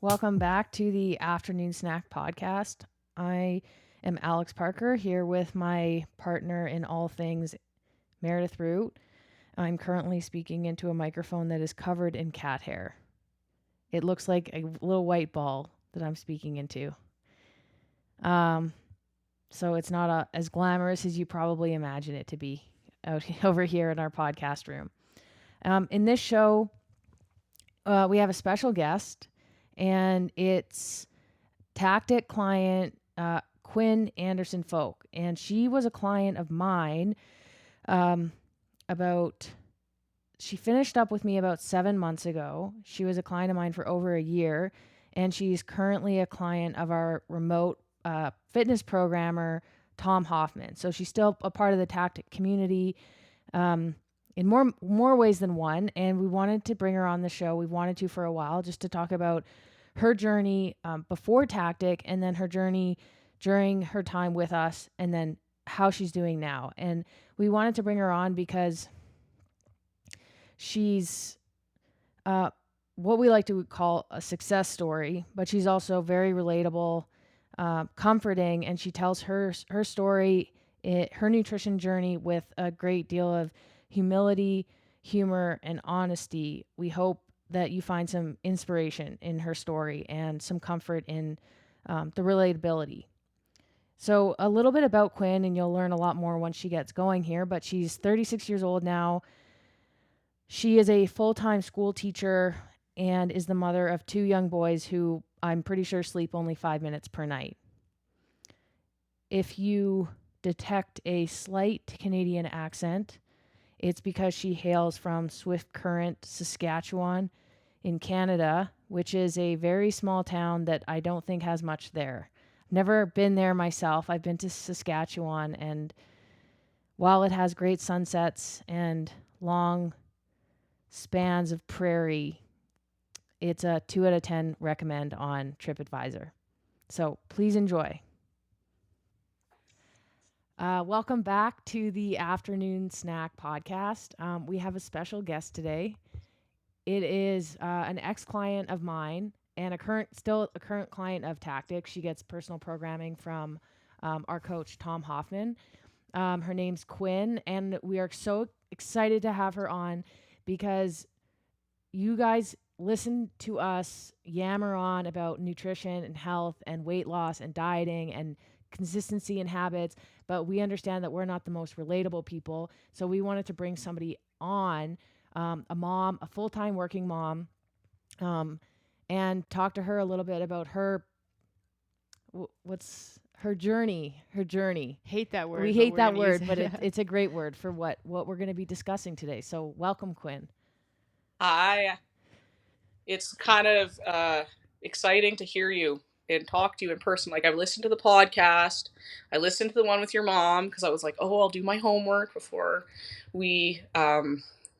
Welcome back to the Afternoon Snack Podcast. I am Alex Parker here with my partner in all things, Meredith Root. I'm currently speaking into a microphone that is covered in cat hair. It looks like a little white ball that I'm speaking into. So it's not as glamorous as you probably imagine it to be out over here in our podcast room. In this show, we have a special guest, and it's tactic client Quinn Anderson Folk. And she was a client of mine she finished up with me about 7 months ago. She was a client of mine for over a year, and she's currently a client of our remote fitness programmer, Tom Hoffman. So she's still a part of the tactic community in more ways than one. And we wanted to bring her on the show. We wanted to for a while just to talk about her journey before tactic, and then her journey during her time with us, and then how she's doing now. And we wanted to bring her on because she's what we like to call a success story, but she's also very relatable, comforting, and she tells her story, her nutrition journey with a great deal of humility, humor, and honesty. We hope that you find some inspiration in her story and some comfort in the relatability. So a little bit about Quinn, and you'll learn a lot more once she gets going here, but she's 36 years old now. She is a full-time school teacher and is the mother of 2 young boys who I'm pretty sure sleep only 5 minutes per night. If you detect a slight Canadian accent, it's because she hails from Swift Current, Saskatchewan in Canada, which is a very small town that I don't think has much there. Never been there myself. I've been to Saskatchewan, and while it has great sunsets and long spans of prairie, it's a 2 out of 10 recommend on TripAdvisor. So please enjoy. Welcome back to the Afternoon Snack Podcast. We have a special guest today. It is an ex-client of mine and still a current client of Tactics. She gets personal programming from our coach, Tom Hoffman. Her name's Quinn, and we are so excited to have her on because you guys listen to us yammer on about nutrition and health and weight loss and dieting and consistency in habits, but we understand that we're not the most relatable people. So we wanted to bring somebody on, a mom, a full-time working mom, and talk to her a little bit about what's her journey. Hate that word. We hate that word, but it's a great word for what we're going to be discussing today. So welcome, Quinn. Hi. It's kind of exciting to hear you and talk to you in person. Like, I've listened to the podcast. I listened to the one with your mom because I was like, oh, I'll do my homework before we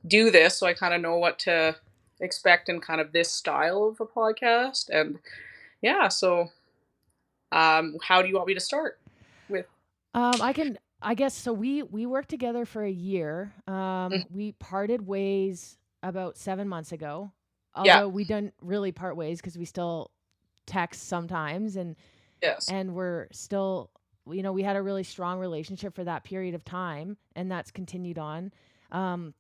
do this, so I kind of know what to expect in kind of this style of a podcast. And yeah, so how do you want me to start with? I guess so. We worked together for a year. We parted ways about 7 months ago. Although we didn't really part ways because we still text sometimes, and Yes. and we're still, we had a really strong relationship for that period of time, and that's continued on. And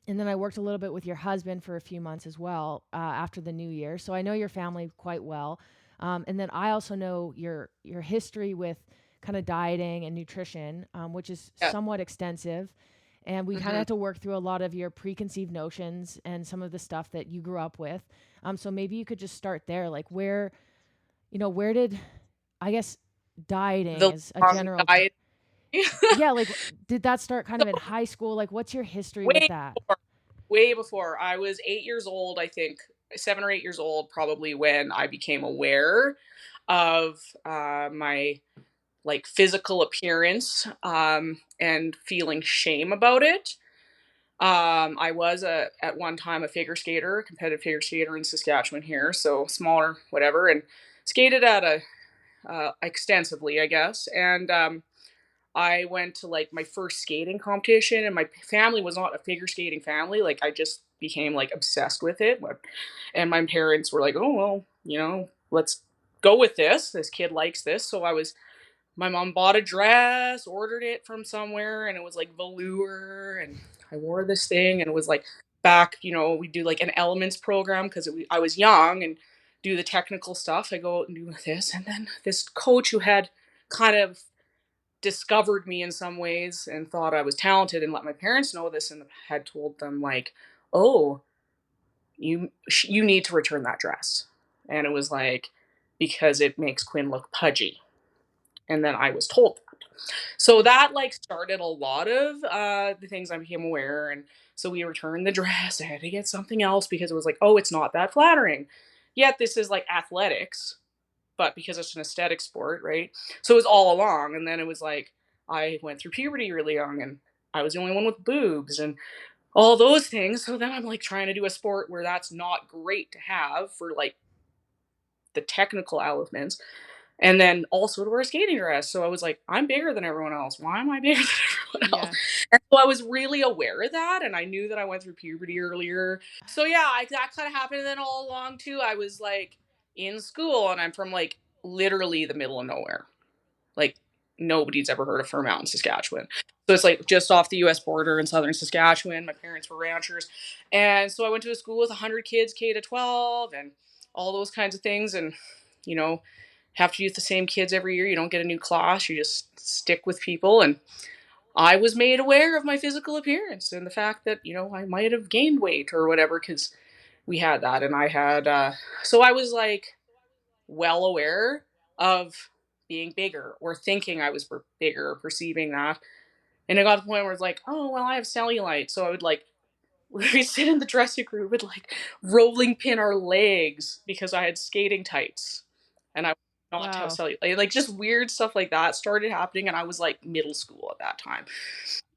then I worked a little bit with your husband for a few months as well after the new year. So I know your family quite well. And then I also know your history with kind of dieting and nutrition, which is somewhat extensive. And we kind of had to work through a lot of your preconceived notions and some of the stuff that you grew up with. So maybe you could just start there. Like where did, I guess, dieting is a general... Yeah, like did that start kind of in high school? Like what's your history with that? Way before. I was 8 years old, I think, 7 or 8 years old probably, when I became aware of my like physical appearance and feeling shame about it. I was at one time a figure skater, a competitive figure skater in Saskatchewan here, so smaller, whatever, and skated at extensively, I guess. And I went to like my first skating competition, and my family was not a figure skating family. Like, I just became like obsessed with it, and my parents were like, "Oh well, let's go with this. This kid likes this. So my mom bought a dress, ordered it from somewhere, and it was like velour. And I wore this thing, and it was like back, we do like an elements program because I was young and do the technical stuff. I go out and do this. And then this coach who had kind of discovered me in some ways and thought I was talented and let my parents know this and had told them, like, oh, you need to return that dress. And it was like, because it makes Quinn look pudgy. And then I was told that. So that like started a lot of the things I became aware. And so we returned the dress. I had to get something else because it was like, oh, it's not that flattering. Yet this is like athletics, but because it's an aesthetic sport, right? So it was all along. And then it was like I went through puberty really young, and I was the only one with boobs and all those things. So then I'm like trying to do a sport where that's not great to have for like the technical elements, and then also to wear a skating dress. So I was like, I'm bigger than everyone else. Why am I bigger than everyone else? Yeah. And so I was really aware of that. And I knew that I went through puberty earlier. So yeah, that kind of happened. And then all along too, I was like in school, and I'm from like literally the middle of nowhere. Like nobody's ever heard of Fir Mountain, Saskatchewan. So it's like just off the US border in southern Saskatchewan. My parents were ranchers. And so I went to a school with 100 kids, K to 12, and all those kinds of things. And, you know, have to use the same kids every year. You don't get a new class, you just stick with people. And I was made aware of my physical appearance and the fact that, I might have gained weight or whatever because we had that. And I had, so I was like, well aware of being bigger or thinking I was bigger or perceiving that. And it got to the point where it's like, oh, well, I have cellulite. So I would like, we sit in the dressing room and like rolling pin our legs because I had skating tights and I would not have Wow. cellulite. Like just weird stuff like that started happening. And I was like middle school at that time.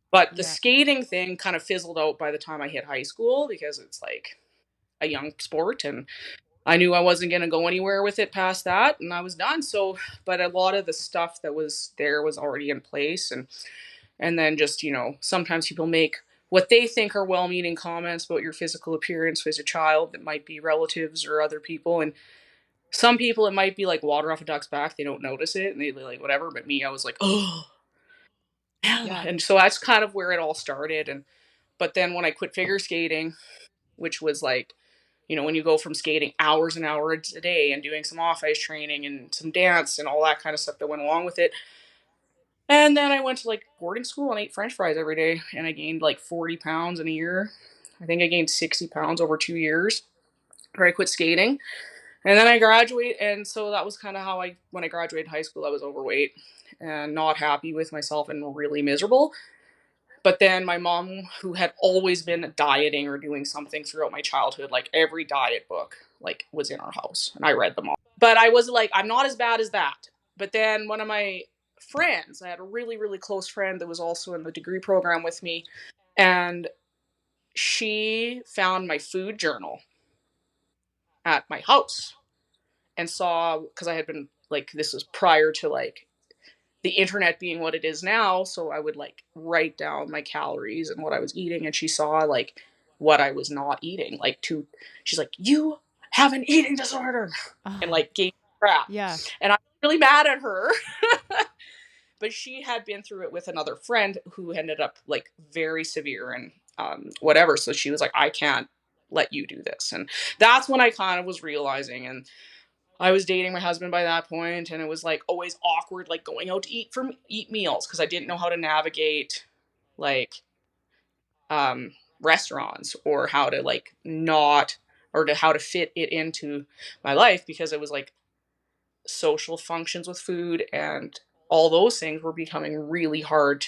But the Yeah. skating thing kind of fizzled out by the time I hit high school because it's like a young sport, and I knew I wasn't going to go anywhere with it past that, and I was done. So, but a lot of the stuff that was there was already in place, and then just sometimes people make what they think are well-meaning comments about your physical appearance as a child that might be relatives or other people, and some people it might be like water off a duck's back. They don't notice it, and they like whatever. But me, I was like, oh, yeah. Yeah. And so that's kind of where it all started. And but then when I quit figure skating, which was like when you go from skating hours and hours a day and doing some off ice training and some dance and all that kind of stuff that went along with it. And then I went to like boarding school and ate French fries every day, and I gained like 40 pounds in a year. I think I gained 60 pounds over 2 years where I quit skating. And then I graduated. And so that was kind of how when I graduated high school, I was overweight and not happy with myself and really miserable. But then my mom, who had always been dieting or doing something throughout my childhood, like every diet book, like was in our house, and I read them all. But I was like, I'm not as bad as that. But then one of my friends, I had a really, really close friend that was also in the degree program with me, and she found my food journal at my house and saw, because I had been like, this was prior to like the internet being what it is now. So I would like write down my calories and what I was eating. And she saw like what I was not eating. She's like, you have an eating disorder, and Oh, like gave me crap. yeah. And I'm really mad at her. But she had been through it with another friend who ended up like very severe and whatever. So she was like, I can't let you do this. And that's when I kind of was realizing. And I was dating my husband by that point, and it was like always awkward, like going out to eat meals because I didn't know how to navigate like restaurants or how to like not or to how to fit it into my life because it was like social functions with food and all those things were becoming really hard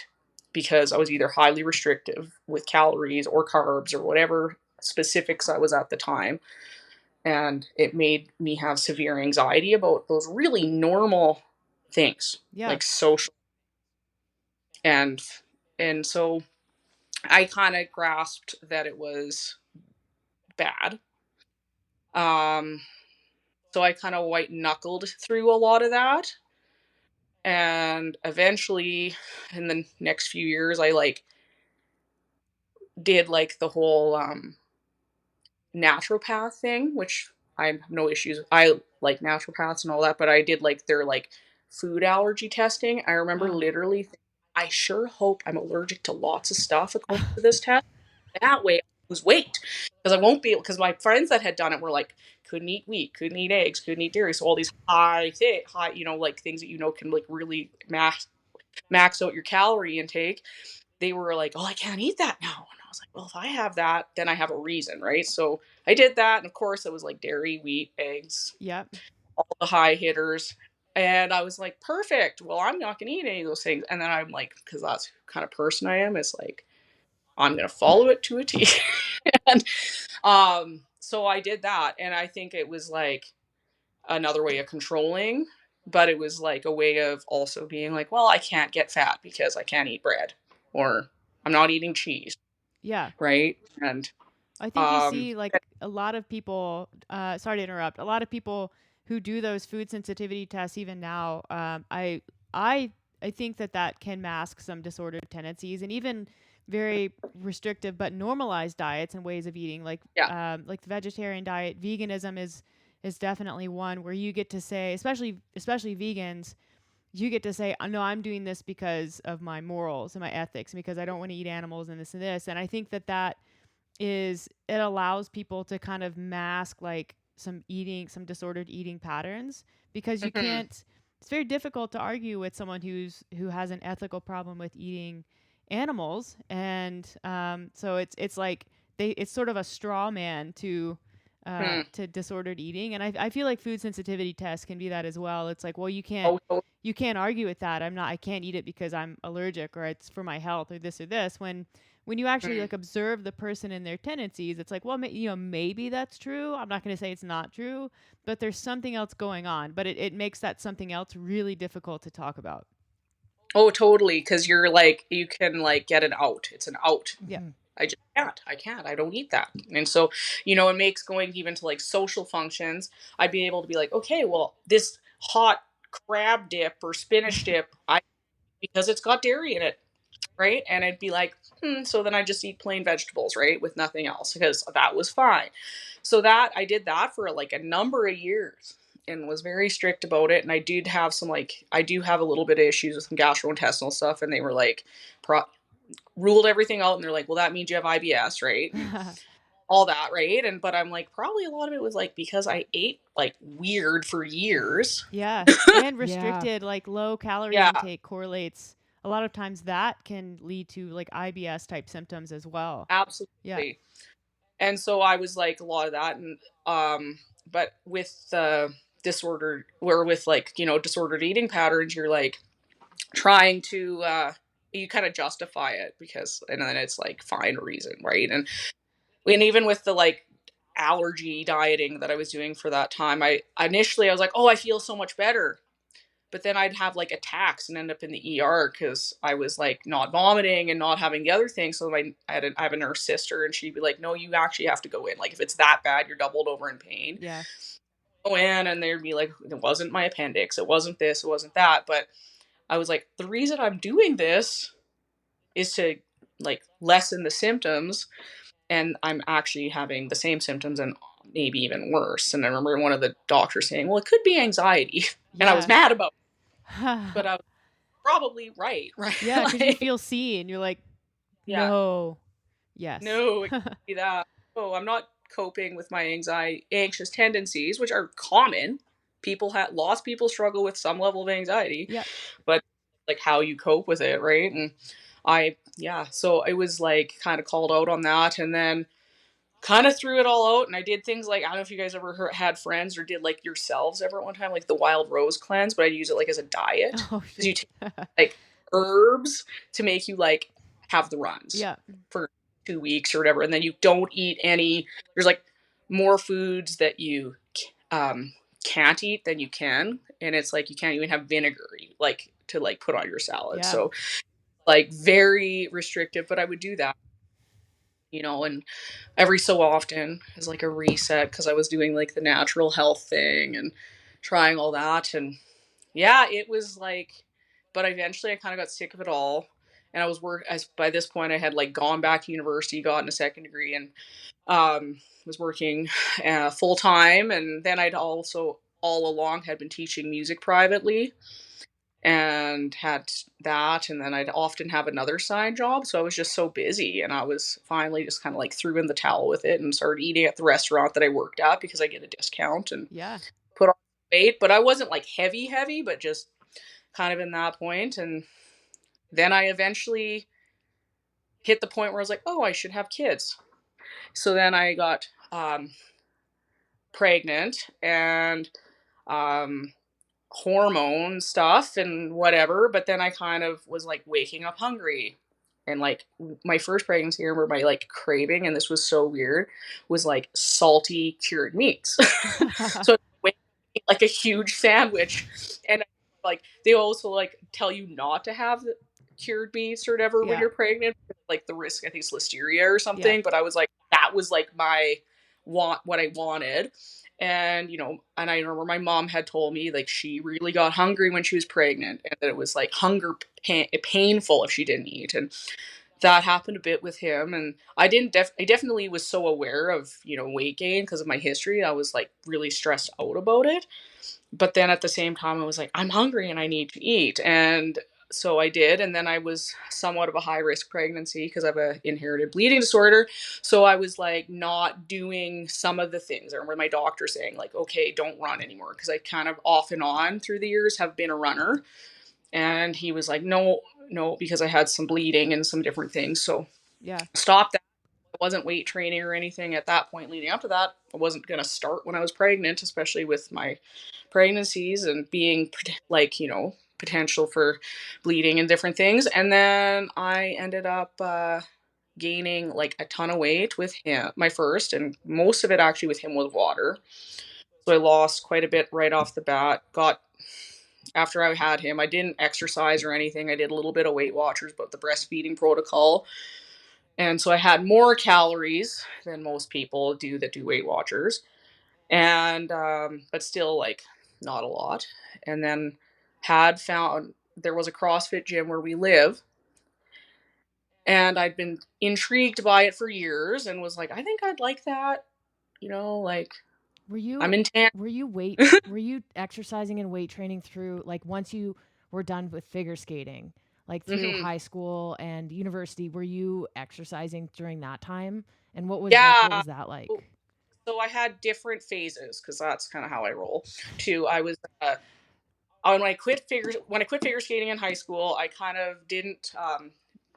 because I was either highly restrictive with calories or carbs or whatever specifics I was at the time, and it made me have severe anxiety about those really normal things Yeah. like social. And and so I kind of grasped that it was bad. um so I kind of white knuckled through a lot of that, and eventually in the next few years I like did like the whole naturopath thing, which I have no issues. I like naturopaths and all that, but I did like their like food allergy testing. I remember Oh. literally, I sure hope I'm allergic to lots of stuff according to this test. That way, I lose weight because I won't be able. Because my friends that had done it were like, couldn't eat wheat, couldn't eat eggs, couldn't eat dairy. So all these high, like things that can like really max out your calorie intake. They were like, "Oh, I can't eat that now." And I was like, "Well, if I have that, then I have a reason, right?" So I did that, and of course, it was like dairy, wheat, eggs, Yep. all the high hitters. And I was like, "Perfect. Well, I'm not gonna eat any of those things." And then I'm like, because that's the kind of person I am. It's like I'm gonna follow it to a T. And so I did that, and I think it was like another way of controlling, but it was like a way of also being like, well, I can't get fat because I can't eat bread, or I'm not eating cheese, Yeah. right? And I think you um see like a lot of people. Sorry to interrupt. A lot of people who do those food sensitivity tests even now. I I think that that can mask some disordered tendencies and even very restrictive but normalized diets and ways of eating, yeah. like the vegetarian diet. Veganism is definitely one where you get to say, especially vegans, you get to say, no, I'm doing this because of my morals and my ethics, and because I don't want to eat animals and this and this. And I think that that is it allows people to kind of mask like some disordered eating patterns, because you Hmm. can't it's very difficult to argue with someone who has an ethical problem with eating animals. And so it's like it's sort of a straw man Hmm. to disordered eating. And I feel like food sensitivity tests can be that as well. It's like, well, Oh, so, you can't argue with that. I can't eat it because I'm allergic, or it's for my health, or this, when you actually hmm. like observe the person and their tendencies. It's like, well, maybe that's true. I'm not going to say it's not true, but there's something else going on. But it makes that something else really difficult to talk about. Oh, totally. Because you're like, you can like get an out. It's an out. Yeah. Mhm. I just can't. I can't. I don't eat that. And so, it makes going even to like social functions. I'd be able to be like, okay, well, this hot crab dip or spinach dip, I because it's got dairy in it, right? And I'd be like, so then I just eat plain vegetables, right, with nothing else, because that was fine. So that I did that for like a number of years and was very strict about it. And I do have a little bit of issues with some gastrointestinal stuff, and they were like, ruled everything out, and they're like, well, that means you have IBS, right? And all that, right? And but I'm like, probably a lot of it was like because I ate like weird for years. Yeah. And Yeah. restricted, like low calorie Yeah, intake correlates a lot of times, that can lead to like IBS type symptoms as well. Yeah. absolutely. And so I was like a lot of that. And but with disordered, or with like disordered eating patterns, you're like trying to you kind of justify it, because and then it's like find a reason, right? And even with the like allergy dieting that I was doing for that time, I initially I was like, oh, I feel so much better. But then I'd have like attacks and end up in the ER because I was like not vomiting and not having the other thing. So I have a nurse sister, and she'd be like, "No, you actually have to go in. Like if it's that bad, you're doubled over in pain. Yeah. Go in." And they'd be like, "It wasn't my appendix. It wasn't this. It wasn't that." But I was like, the reason I'm doing this is to like lessen the symptoms, and I'm actually having the same symptoms and maybe even worse. And I remember one of the doctors saying, "Well, it could be anxiety," and I was Yeah. mad about it, but I was probably right, right? Yeah, because you Like, feel seen. You're like, yeah, no. Yes. no, it can't be that. Oh, I'm not coping with my anxious tendencies, which are common. Lots of people struggle with some level of anxiety, Yep. but like how you cope with it, right? And yeah, so it was like kind of called out on that, and then kind of threw it all out. And I did things like, I don't know if you guys ever had friends or did like yourselves ever at one time, like the wild rose cleanse, but I'd use it like as a diet, Oh because you shoot. take like herbs to make you like have the runs Yeah. for 2 weeks or whatever, and then you don't eat any. There's like more foods that you um can't eat than you can, and it's like you can't even have vinegar like to like put on your salad. Yeah. So like very restrictive, but I would do that, and every so often as like a reset, because I was doing like the natural health thing and trying all that. And yeah, it was like, but eventually I kind of got sick of it all. and I was work as by this point I had like gone back to university, gotten a second degree, and was working full time. And then I'd also all along had been teaching music privately and had that, and then I'd often have another side job, so I was just so busy, and I was finally just kind of like threw in the towel with it and started eating at the restaurant that I worked at because I get a discount, and Yeah. put on weight. But I wasn't like heavy, but just kind of in that point. And then I eventually hit the point where I was like, oh, I should have kids. So then I got pregnant, and um, hormone stuff and whatever. But then I kind of was like waking up hungry. And like my first pregnancy, I remember my like craving, and this was so weird, was like salty cured meats. So like a huge sandwich, and like they also like tell you not to have the cured meats or whatever when Yeah. you're pregnant, like the risk I think is listeria or Yeah. something. But I was like, that was like my what I wanted. And and I remember my mom had told me like she really got hungry when she was pregnant, and that it was like painful if she didn't eat. And that happened a bit with him. And I definitely was so aware of weight gain because of my history. I was like really stressed out about it, but then at the same time I was like, I'm hungry and I need to eat. And so I did. And then I was somewhat of a high risk pregnancy because I have a inherited bleeding disorder. So I was like not doing some of the things. I remember my doctor saying like, okay, don't run anymore, because I kind of off and on through the years have been a runner. And he was like, no, no, because I had some bleeding and some different things. So Yeah. stop that. I wasn't weight training or anything at that point. Leading up to that, I wasn't going to start when I was pregnant, especially with my pregnancies and being like potential for bleeding and different things. And then I ended up gaining like a ton of weight with him, my first, and most of it actually with him was water. So I lost quite a bit right off the bat. Got After I had him, I didn't exercise or anything. I did a little bit of Weight Watchers, but the breastfeeding protocol. And so I had more calories than most people do that do Weight Watchers. And but still like not a lot. And then had found there was a CrossFit gym where we live, and I'd been intrigued by it for years and was like, I think I'd like that, like Were I'm you in tan. were you exercising and weight training through like once you were done with figure skating, like through Hmm. high school and university, were you exercising during that time? And what Yeah. was that like? So I had different phases because that's kind of how I roll too. I was when I quit figure skating in high school, I kind of didn't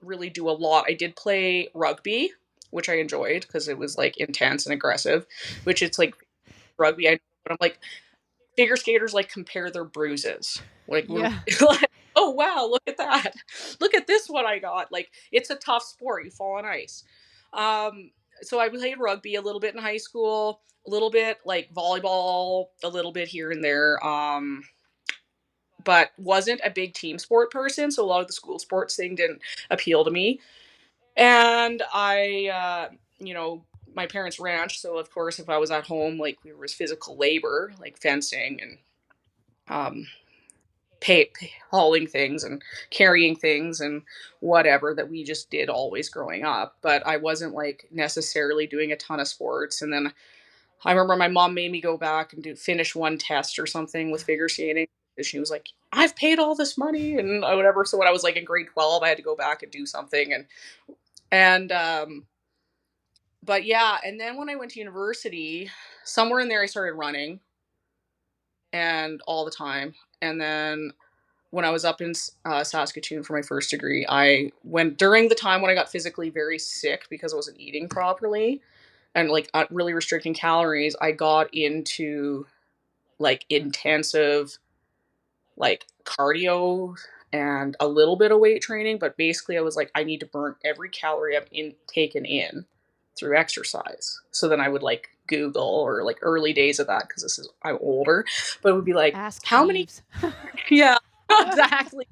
really do a lot. I did play rugby, which I enjoyed because it was like intense and aggressive, which it's like rugby. I know, but I'm like, figure skaters like compare their bruises. Like we're Yeah. like, oh wow, look at that. Look at this one I got. Like it's a tough sport. You fall on ice. Um, so I played rugby a little bit in high school, a little bit like volleyball, a little bit here and there. But wasn't a big team sport person, so a lot of the school sports thing didn't appeal to me. And my parents ranch, so of course, if I was at home, like there was physical labor, like fencing and um, hauling things and carrying things and whatever that we just did always growing up. But I wasn't like necessarily doing a ton of sports. And then I remember my mom made me go back and finish one test or something with figure skating. She was like, I've paid all this money and whatever. So when I was like in grade 12, I had to go back and do something. And but yeah. And then when I went to university, somewhere in there, I started running and all the time. And then when I was up in Saskatoon for my first degree, I went during the time when I got physically very sick because I wasn't eating properly and like really restricting calories. I got into like intensive like cardio and a little bit of weight training, but basically I was like, I need to burn every calorie taken in through exercise. So then I would like Google, or like early days of that because I'm older, but it would be like, Ask how many? Jeeves. Yeah, exactly.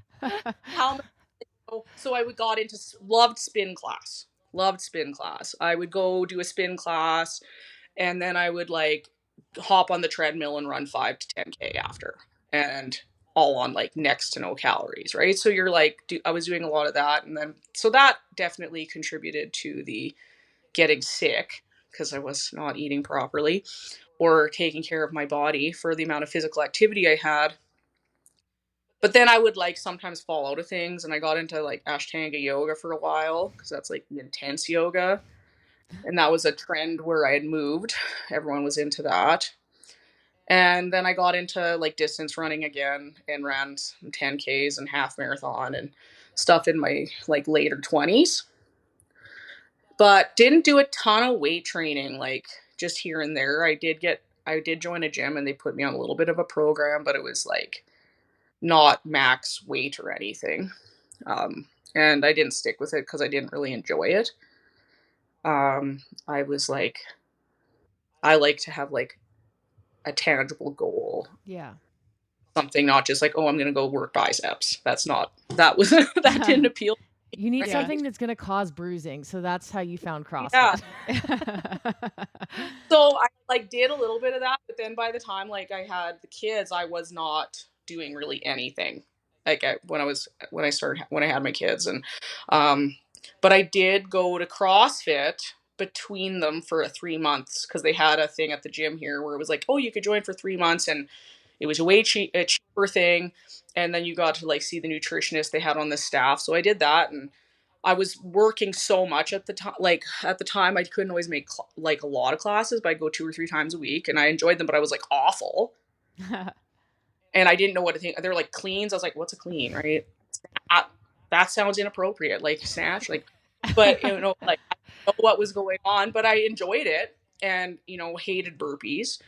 How many? So I would got into loved spin class. Loved spin class. I would go do a spin class, and then I would like hop on the treadmill and run 5 to 10K after. And all on like next to no calories, right? So you're like, I was doing a lot of that. And then, so that definitely contributed to the getting sick because I was not eating properly or taking care of my body for the amount of physical activity I had. But then I would like sometimes fall out of things, and I got into like Ashtanga yoga for a while because that's like the intense yoga. And that was a trend where I had moved. Everyone was into that. And then I got into like distance running again and ran some 10Ks and half marathon and stuff in my like later 20s. But didn't do a ton of weight training, like just here and there. I did join a gym and they put me on a little bit of a program, but it was like not max weight or anything. And I didn't stick with it because I didn't really enjoy it. I was like, I like to have like a tangible goal, Yeah. something not just like, oh, I'm gonna go work biceps. That's not that was that didn't appeal to You need me, Yeah. right? something that's gonna cause bruising, so that's how you found Yeah. CrossFit. So I like did a little bit of that, but then by the time like I had the kids, I was not doing really anything. Like when I had my kids, and um, but I did go to CrossFit between them for 3 months because they had a thing at the gym here where it was like, oh, you could join for 3 months, and it was a cheaper thing, and then you got to like see the nutritionist they had on the staff. So I did that, and I was working so much at the time. Like at the time, I couldn't always make like a lot of classes, but I'd go 2 or 3 times a week, and I enjoyed them. But I was like awful, and I didn't know what to think. They're like cleans. I was like, "What's a clean?" Right? Uh, that sounds inappropriate. Like snatch, like, but like I didn't know what was going on, but I enjoyed it, and hated burpees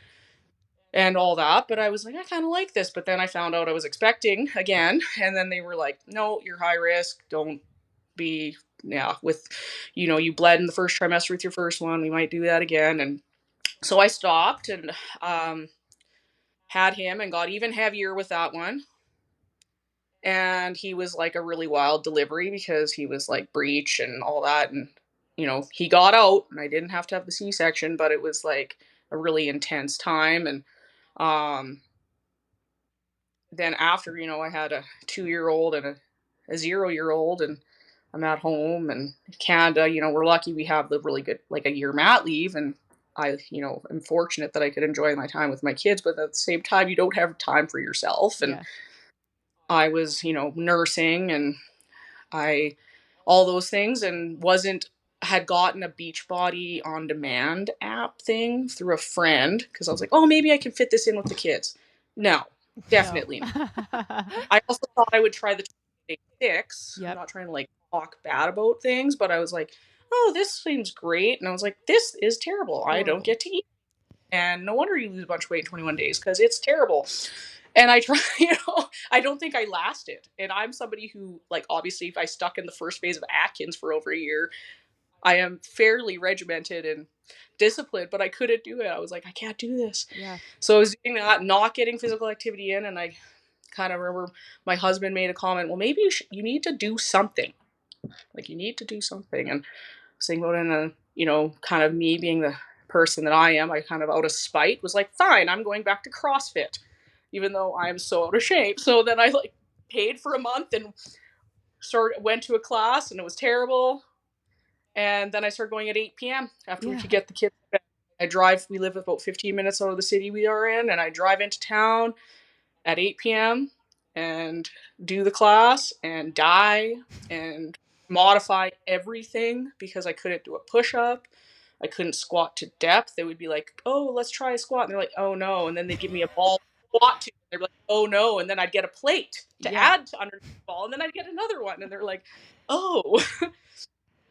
and all that. But I was like, I kind of like this. But then I found out I was expecting again, and then they were like, "No, you're high risk. Don't be yeah with you bled in the first trimester with your first one, we might do that again." And so I stopped and um had him and got even heavier with that one. And he was like a really wild delivery because he was like breech and all that. And he got out and I didn't have to have the C-section, but it was like a really intense time. And um then after, I had a 2-year old and a 0-year old, and I'm at home and Canada, we're lucky we have the really good, like a year mat leave. And I, am fortunate that I could enjoy my time with my kids, but at the same time, you don't have time for yourself. And Yeah. I was, nursing and I, all those things, and had gotten a Beachbody on demand app thing through a friend because I was like, oh, maybe I can fit this in with the kids. No, No. definitely not. I also thought I would try the 6. I'm Yep. not trying to like talk bad about things, but I was like, oh, this seems great. And I was like, this is terrible. I don't Horrible. get to eat. And no wonder you lose a bunch of weight in 21 days because it's terrible. And I try, I don't think I lasted. And I'm somebody who, like, obviously, if I stuck in the first phase of Atkins for over a year, I am fairly regimented and disciplined, but I couldn't do it. I was like, I can't do this. Yeah. So I was doing that, not getting physical activity in, and I kind of remember my husband made a comment, well, maybe you need to do something. Like, you need to do something. And saying about it, and kind of me being the person that I am, I kind of out of spite was like, fine, I'm going back to CrossFit, even though I'm so out of shape. So then I like paid for a month and went to a class, and it was terrible. And then I started going at 8 p.m. after we Yeah. could get the kids to bed. We live about 15 minutes out of the city we are in, and I drive into town at 8 p.m. and do the class and die and modify everything because I couldn't do a push up. I couldn't squat to depth. They would be like, oh, let's try a squat. And they're like, oh no. And then they'd give me a ball to squat to. They're like, oh no. And then I'd get a plate to Yeah. add to underneath the ball. And then I'd get another one. And they're like, oh.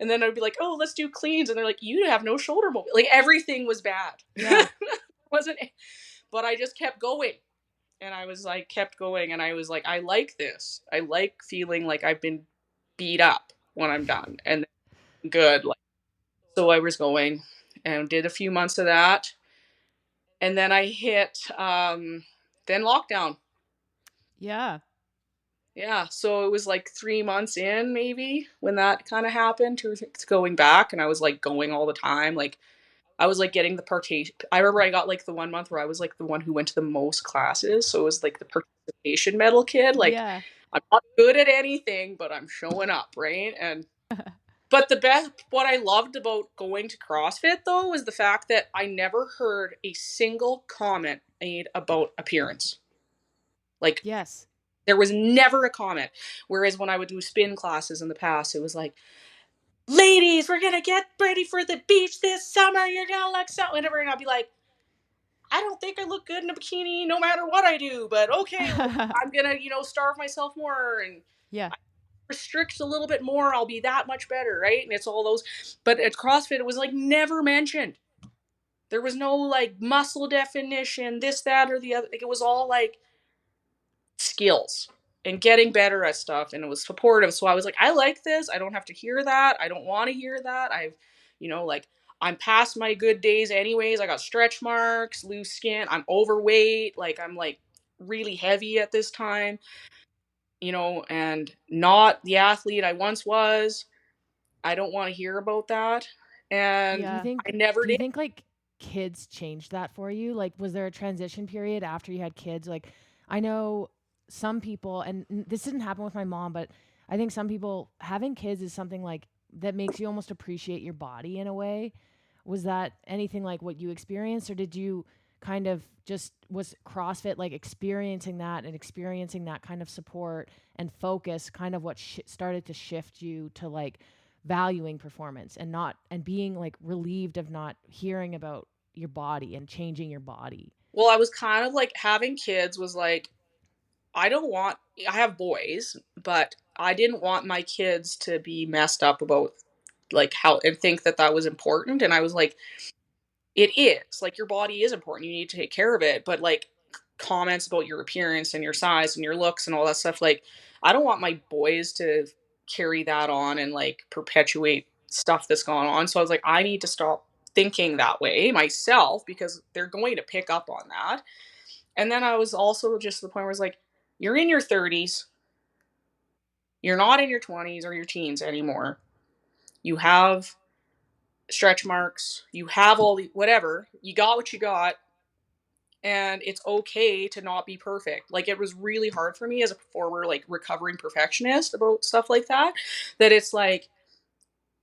And then I'd be like, oh, let's do cleans. And they're like, you have no shoulder mobility. Like everything was bad. Yeah. Wasn't, but I just kept going. And I was like, kept going. And I was like, I like this. I like feeling like I've been beat up when I'm done and good. Like, so I was going and did a few months of that. And then I hit, then lockdown. Yeah. Yeah. So it was like 3 months in maybe when that kind of happened to going back. And I was like going all the time. Like I was like getting the participation. I remember I got like the 1 month where I was like the one who went to the most classes. So it was like the participation medal kid. Like Yeah. I'm not good at anything, but I'm showing up, right? And but the best, what I loved about going to CrossFit though was the fact that I never heard a single comment made about appearance. Like Yes. there was never a comment. Whereas when I would do spin classes in the past, it was like, ladies, we're gonna get ready for the beach this summer. You're gonna look so whatever, and I'll be like, I don't think I look good in a bikini no matter what I do, but okay, like, I'm gonna, starve myself more and Yeah. restrict a little bit more. I'll be that much better, right? And it's all those. But at CrossFit, it was like never mentioned. There was no like muscle definition, this, that, or the other. Like it was all like skills and getting better at stuff, and it was supportive. So I was like, I like this. I don't have to hear that. I don't want to hear that. Like I'm past my good days anyways. I got stretch marks, loose skin, I'm overweight, like I'm like really heavy at this time, and not the athlete I once was. I don't want to hear about that. Do you And I think never do you did. think like kids changed that for you? Like was there a transition period after you had kids? Like I know some people and this didn't happen with my mom, but I think some people having kids is something like that makes you almost appreciate your body in a way. Was that anything like what you experienced or did you kind of just was CrossFit like experiencing that kind of support and focus kind of what started to shift you to like valuing performance and not and being like relieved of not hearing about your body and changing your body. Well, I was kind of like having kids was like, I don't want, I have boys, but I didn't want my kids to be messed up about like how and think that that was important. And I was like, it is like your body is important. You need to take care of it. But like comments about your appearance and your size and your looks and all that stuff, like I don't want my boys to carry that on and like perpetuate stuff that's gone on. So I was like, I need to stop thinking that way myself because they're going to pick up on that. And then I was also just to the point where I was like, you're in your 30s, you're not in your 20s or your teens anymore. You have stretch marks, you have all the whatever, you got what you got, and it's okay to not be perfect. Like it was really hard for me as a former like recovering perfectionist about stuff like that, that it's like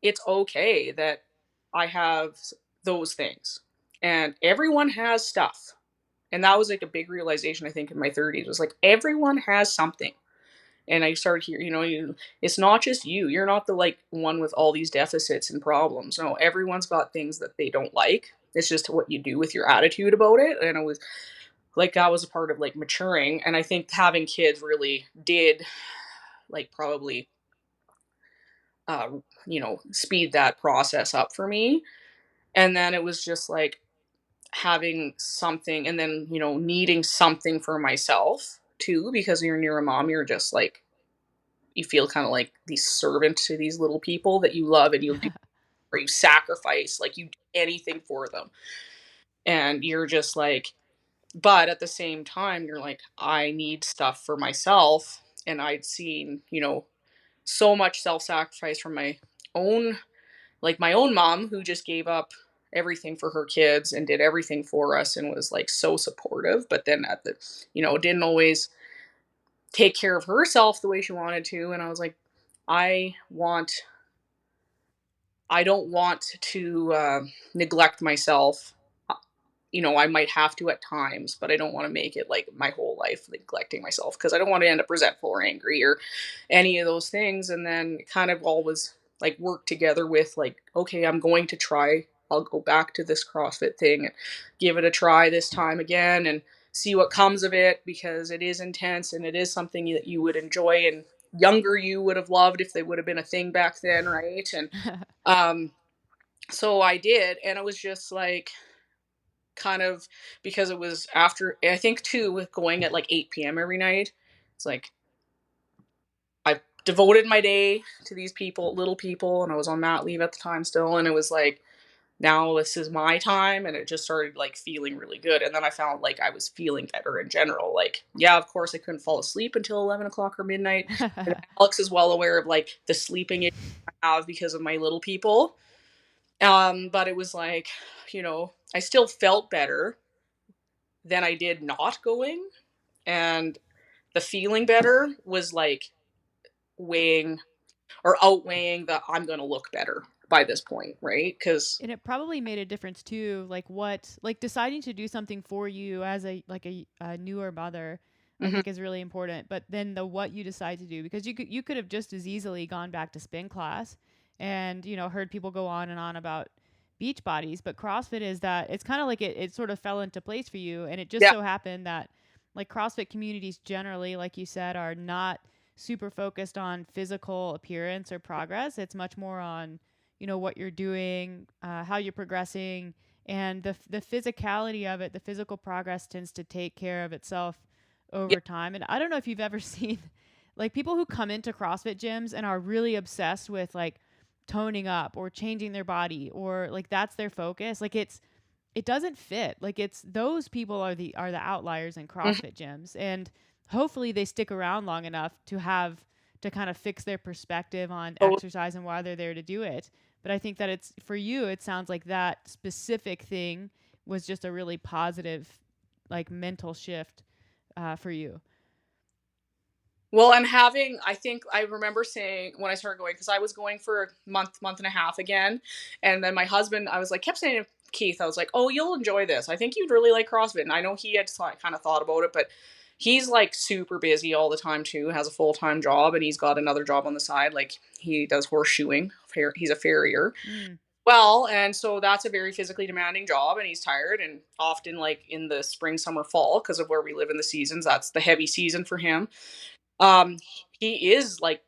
it's okay that I have those things. And everyone has stuff. And that was like a big realization I think in my 30s was like everyone has something. And I started here, it's not just you. You're not the like one with all these deficits and problems. No, everyone's got things that they don't like. It's just what you do with your attitude about it. And it was like that was a part of like maturing. And I think having kids really did like probably speed that process up for me. And then it was just like having something and then, needing something for myself too, because you're near a mom, you're just like you feel kind of like the servant to these little people that you love and you'll do or you sacrifice, like you do anything for them. And you're just like, but at the same time, you're like, I need stuff for myself. And I'd seen, so much self sacrifice from own, my own mom who just gave up everything for her kids and did everything for us and was like so supportive. But then didn't always take care of herself the way she wanted to. And I was like, I want I don't want to neglect myself. I might have to at times, but I don't want to make it like my whole life neglecting myself because I don't want to end up resentful or angry or any of those things. And then kind of always like work together with like, okay, I'm going to try. I'll go back to this CrossFit thing and give it a try this time again and see what comes of it because it is intense and it is something that you would enjoy and younger you would have loved if they would have been a thing back then, right? And um, so I did, and it was just like kind of because it was after I think too with going at like 8 p.m. every night. It's like I devoted my day to these people, little people, and I was on mat leave at the time still, and it was like now this is my time and it just started like feeling really good and then I found like I was feeling better in general like yeah of course I couldn't fall asleep until 11 o'clock or midnight and Alex is well aware of like the sleeping issue I have because of my little people But it was like, I still felt better than I did not going. And the feeling better was like weighing or outweighing the I'm going to look better by this point, right? Because, And it probably made a difference too, like what, like deciding to do something for you as a newer mother, I mhm, think is really important. But then the what you decide to do, because you could have just as easily gone back to spin class, and heard people go on and on about beach bodies. But CrossFit is that it's kind of like it sort of fell into place for you, and it just yeah, so happened that like CrossFit communities generally, like you said, are not super focused on physical appearance or progress. It's much more on what you're doing, how you're progressing, and the physicality of it. The physical progress tends to take care of itself yeah. over time. And I don't know if you've ever seen like people who come into CrossFit gyms and are really obsessed with like toning up or changing their body, or like that's their focus. Like it doesn't fit. Like it's those people are the outliers in Mhm. CrossFit gyms, and hopefully they stick around long enough to kind of fix their perspective on So, exercise and why they're there to do it. But I think that it's for you. It sounds like that specific thing was just a really positive, like mental shift for you. well, and having, I think I remember saying when I started going, because I was going for a month and a half again. And then my husband, I was like, kept saying to Keith, I was like, oh, you'll enjoy this. I think you'd really like CrossFit. And I know he had kind of thought about it, but he's like super busy all the time too, has a full time job, and he's got another job on the side. Like he does horseshoeing, he's a farrier. Mm, Well, and so that's a very physically demanding job, and he's tired. And often, like in the spring, summer, fall, because of where we live in the seasons, that's the heavy season for him. um he is like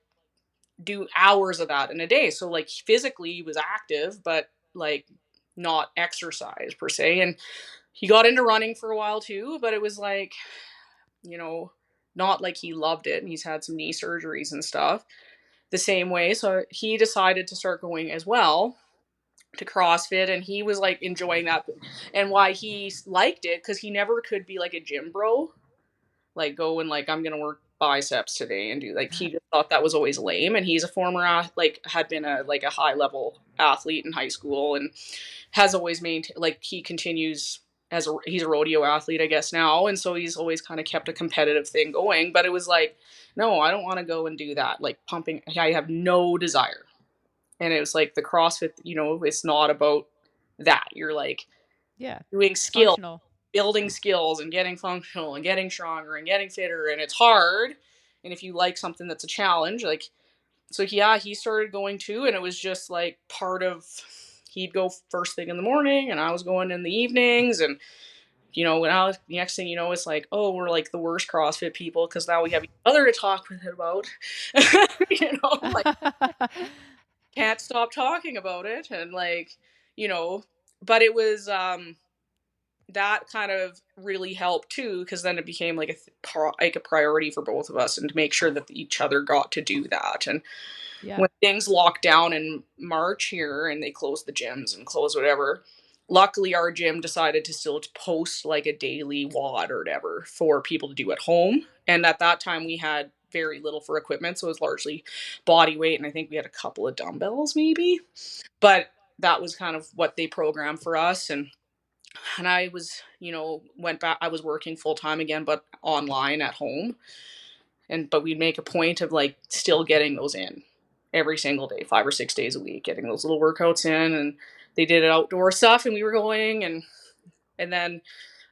do hours of that in a day, so like physically he was active, but like not exercise per se. And he got into running for a while too, but it was like, you know not like he loved it, and he's had some knee surgeries and stuff the same way. So he decided to start going as well to CrossFit, and he was like enjoying that. And why he liked it, because he never could be like a gym bro, like go and like I'm gonna work biceps today and do, like, he just thought that was always lame. And he's a former like had been a like a high level athlete in high school, and has always maintained, like he continues as he's a rodeo athlete I guess now, and so he's always kind of kept a competitive thing going. But it was like, no, I don't want to go and do that, like pumping. I have no desire. And it was like the CrossFit, it's not about that. You're like yeah, doing it's skill, functional. building skills and getting functional and getting stronger and getting fitter, and it's hard. And if you like something that's a challenge, like, so yeah, he started going too. And it was just like part of, he'd go first thing in the morning and I was going in the evenings. And when I was, the next thing you know, it's like, oh, we're like the worst CrossFit people because now we have each other to talk with it about. Like, can't stop talking about it. And like, you know but it was that kind of really helped too, because then it became like like a priority for both of us, and to make sure that each other got to do that. And Yeah, when things locked down in March here and they closed the gyms and closed whatever, luckily our gym decided to still post like a daily WOD or whatever for people to do at home. And at that time we had very little for equipment, so it was largely body weight, and I think we had a couple of dumbbells maybe. But that was kind of what they programmed for us. And I was, went back. I was working full time again, but online at home. And but we'd make a point of like still getting those in every single day, 5 or 6 days a week, getting those little workouts in. And they did outdoor stuff, and we were going. And then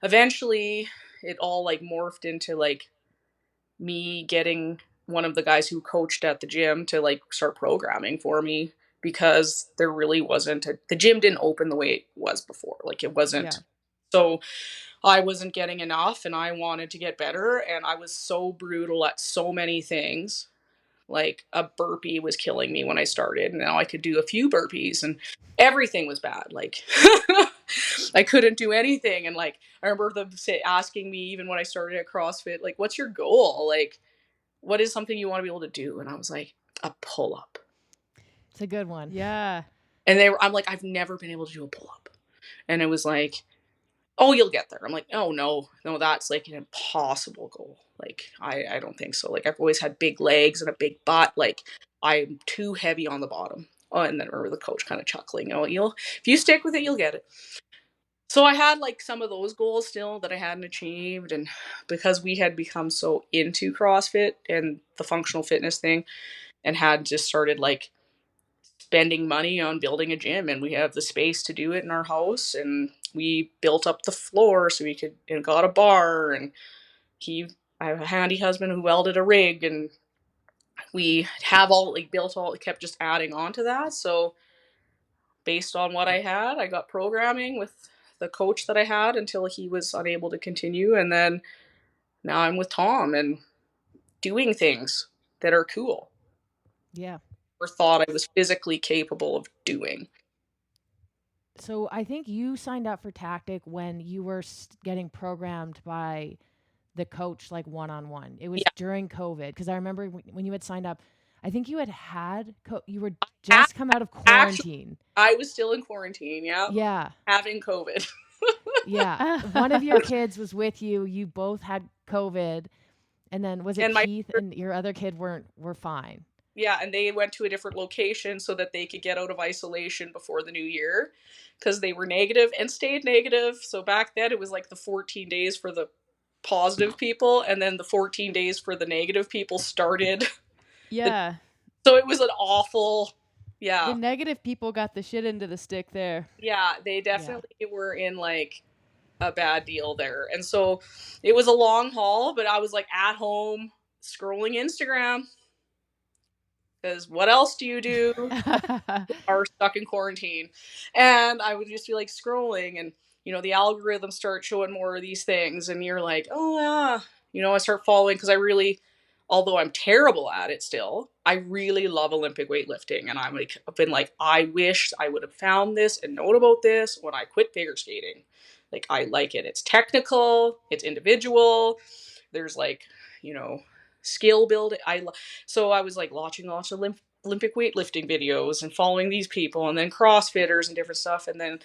eventually it all like morphed into like me getting one of the guys who coached at the gym to like start programming for me, because there really wasn't the gym didn't open the way it was before. Like it yeah. wasn't. So I wasn't getting enough, and I wanted to get better, and I was so brutal at so many things. Like a burpee was killing me when I started, and now I could do a few burpees, and everything was bad. Like I couldn't do anything. And like I remember them asking me even when I started at CrossFit, like, what's your goal? Like, what is something you want to be able to do? And I was like, a pull up. It's a good one. Yeah. And I'm like, I've never been able to do a pull up. And it was like, oh, you'll get there. I'm like, oh no, no, that's like an impossible goal. Like, I don't think so. Like, I've always had big legs and a big butt. Like, I'm too heavy on the bottom. Oh, and then I remember the coach kind of chuckling, oh, if you stick with it, you'll get it. So I had like some of those goals still that I hadn't achieved. And because we had become so into CrossFit and the functional fitness thing and had just started like spending money on building a gym, and we have the space to do it in our house, and we built up the floor so we could, and got a bar, and he I have a handy husband who welded a rig, and we have all like built all, kept just adding on to that. So based on what I had, I got programming with the coach that I had until he was unable to continue, and then now I'm with Tom and doing things that are cool Yeah. or thought I was physically capable of doing. So I think you signed up for Tactic when you were getting programmed by the coach, like one on one. It was Yeah, during COVID because I remember when you had signed up. I think you had you were a- just come out of actually, quarantine. I was still in quarantine. Yeah, Yeah, having COVID. yeah. One of your kids was with you. You both had COVID, and then was it And my Keith and your other kid were fine? yeah, and they went to a different location so that they could get out of isolation before the new year because they were negative and stayed negative. So back then it was like the 14 days for the positive people, and then the 14 days for the negative people started. Yeah. So it was an awful, The yeah. negative people got the shit into the stick there. Yeah, they Yeah. definitely were in like a bad deal there. And so it was a long haul, but I was like at home scrolling Instagram because what else do you do? Are stuck in quarantine. And I would just be like scrolling, and the algorithms start showing more of these things, and you're like, oh yeah. I start following because I really, although I'm terrible at it still, I really love Olympic weightlifting. And I'm like, I've been like, I wish I would have found this and known about this when I quit figure skating. Like I like it. It's technical, it's individual. There's like, you know, skill building. So I was like watching lots of Olympic weightlifting videos and following these people, and then CrossFitters and different stuff. And then, of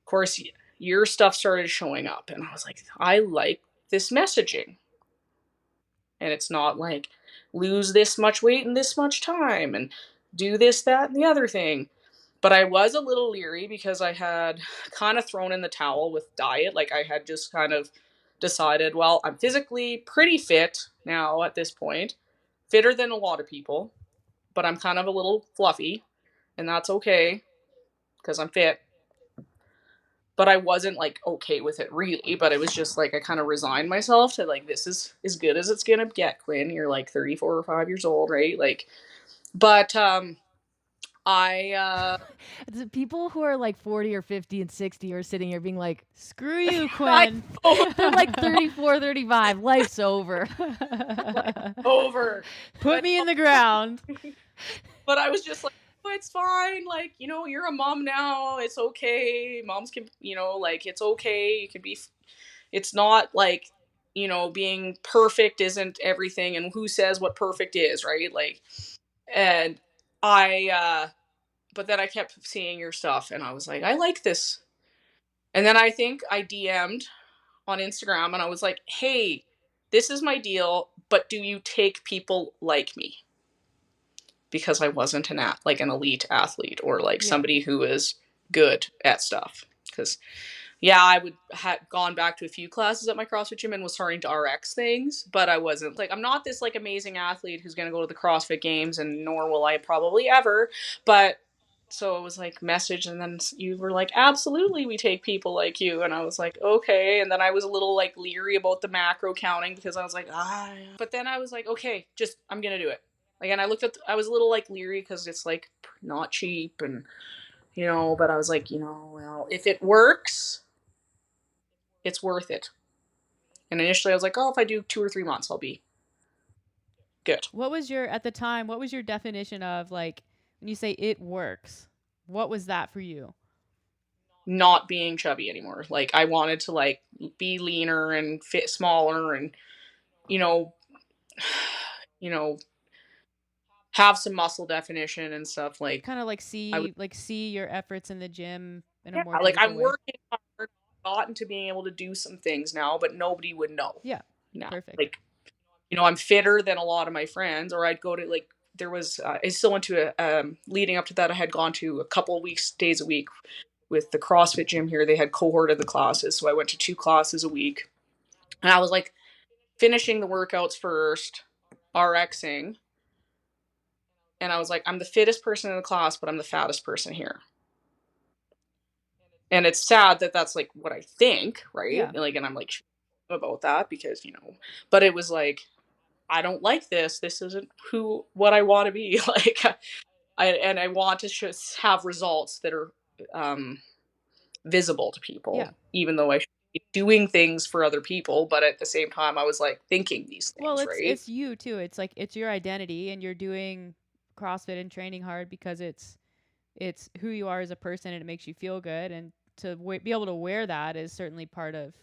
course, your stuff started showing up, and I was like, I like this messaging. And it's not like lose this much weight in this much time and do this, that, and the other thing. But I was a little leery because I had kind of thrown in the towel with diet. Like I had just kind of decided, well, I'm physically pretty fit now at this point, fitter than a lot of people, but I'm kind of a little fluffy, and that's okay because I'm fit. But I wasn't like okay with it really, but it was just like I kind of resigned myself to like this is as good as it's gonna get, Quinn. You're like 34 or 5 years old, right? Like, but I The people who are like 40 or 50 and 60 are sitting here being like, Screw you, I Quinn. they're like 34, 35. Life's over. like over. Put But me in the ground. but I was just like, oh, it's fine. Like, you're a mom now. It's okay. Moms can, like it's okay. You can be. It's not like being perfect isn't everything, and who says what perfect is, right? Like, and I. But then I kept seeing your stuff, and I was like, I like this. And then I think I DM'd on Instagram, and I was like, hey, this is my deal, but do you take people like me? Because I wasn't like an elite athlete or like Yeah. somebody who is good at stuff. Because yeah, I would had gone back to a few classes at my CrossFit gym and was starting to RX things, but I wasn't like I'm not this like amazing athlete who's going to go to the CrossFit games, and nor will I probably ever. But so it was like message, and then you were like, absolutely, we take people like you, and I was like, okay. And then I was a little like leery about the macro counting because I was like, ah. But then I was like, okay, just I'm gonna do it. Like, and I looked at, I was a little like leery because it's like not cheap, and but I was like, well, if it works, it's worth it. And initially I was like, oh, if I do 2 or 3 months, I'll be good. What was your at the time? What was your definition of like when you say it works? What was that for you? Not being chubby anymore. Like I wanted to like be leaner and fit smaller, and you know, you know, have some muscle definition and stuff. Like Kind of I would, see your efforts in the gym in a yeah, more like physical I'm way. working hard, gotten to being able to do some things now, but nobody would know Yeah. now. Perfect. Like I'm fitter than a lot of my friends, or I'd go to like there was I still went to leading up to that I had gone to a couple of weeks days a week with the CrossFit gym here. They had cohorted the classes, so I went to 2 classes a week, and I was like finishing the workouts first, RXing, and I was like, I'm the fittest person in the class, but I'm the fattest person here. And it's sad that that's like what I think, right? Yeah. Like, and I'm like about that because but it was like I don't like this. This isn't who what I want to be. Like, I want to just have results that are um, visible to Yeah. people, even though I should be doing things for other people. But at the same time, I was like thinking these Well, things, right? it's you too. It's like it's your identity, and you're doing CrossFit and training hard because it's who you are as a person, and it makes you feel good. And to be able to wear that is certainly part of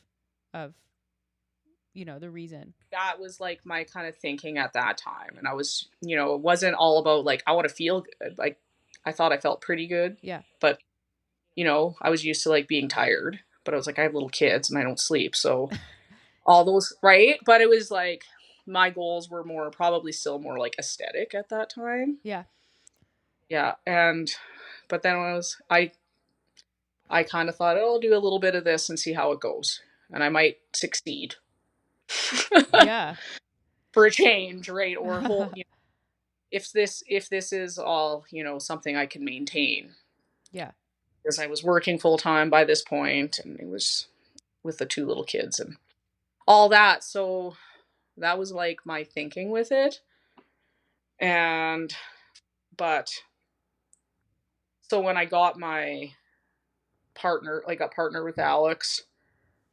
the reason. That was like my kind of thinking at that time, and I was, it wasn't all about like I want to feel good. Like I thought I felt pretty good, Yeah. but I was used to like being tired, but I was like I have little kids and I don't sleep, so all those, right? But it was like my goals were more probably still more like aesthetic at that time. Yeah. Yeah, and but then when I kind of thought, oh, I'll do a little bit of this and see how it goes, and I might succeed Yeah. for a change, right? Or whole, if this is all something I can maintain, Yeah. because I was working full time by this point, and it was with the 2 little kids and all that. So that was like my thinking with it, and but so when I got my partner, like got partnered with Alex,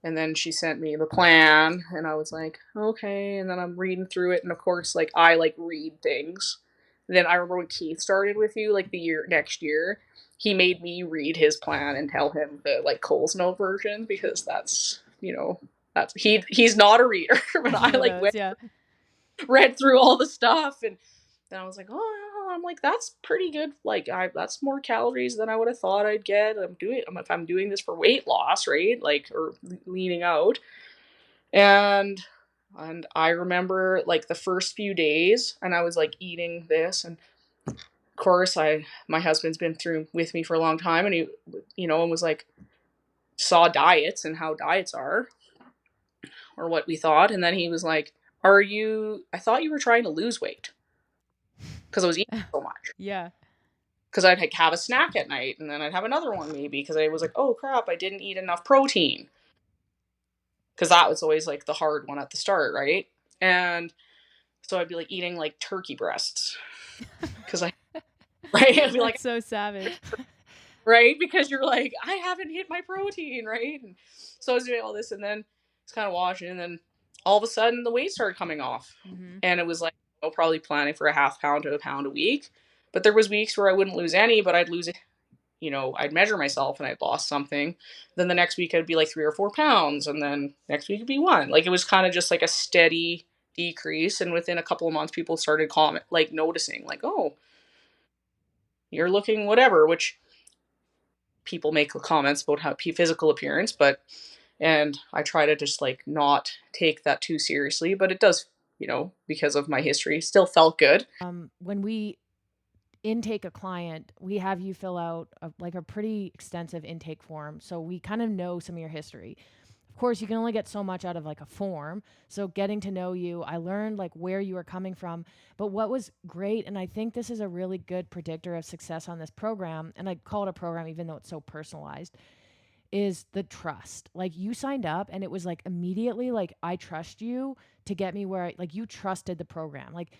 and then she sent me the plan, and I was like, okay. And then I'm reading through it, and of course, like I like read things. Then I remember when Keith started with you, like the next year, he made me read his plan and tell him the like Cole's Note version because that's he's not a reader, but One I of like those. Yeah. read through all the stuff, and then I was like, oh, I'm like, that's pretty good. Like, that's more calories than I would have thought I'd get. If I'm doing this for weight loss, right? Like, or leaning out. And I remember like the first few days, and I was like eating this, and of course, my husband's been through with me for a long time, and he, and was like, saw diets and how diets are, or what we thought, and then he was like, I thought you were trying to lose weight because I was eating so much. Yeah. Because I'd like, have a snack at night, and then I'd have another one maybe because I was like, oh crap, I didn't eat enough protein. Because that was always like the hard one at the start, right? And so I'd be like eating like turkey breasts because right? I'd be like, That's so savage. right? Because you're like, I haven't hit my protein, right? And so I was doing all this, and then it's kind of watching, and then all of a sudden the weight started coming off, and it was like, probably planning for a half pound to a pound a week. But there was weeks where I wouldn't lose any, but I'd lose, I'd measure myself and I'd lost something. Then the next week I'd be like 3 or 4 pounds, and then next week it'd be one. Like it was kind of just like a steady decrease, and within a couple of months, people started like noticing, like, oh, you're looking whatever, which people make comments about how physical appearance, and I try to just like not take that too seriously, but it does, because of my history, still felt good. When we intake a client, we have you fill out like a pretty extensive intake form. So we kind of know some of your history. Of course, you can only get so much out of like a form. So getting to know you, I learned like where you were coming from. But what was great, and I think this is a really good predictor of success on this program, and I call it a program even though it's so personalized, is the trust. Like you signed up and it was like immediately like I trust you to get me where like you trusted the program. Like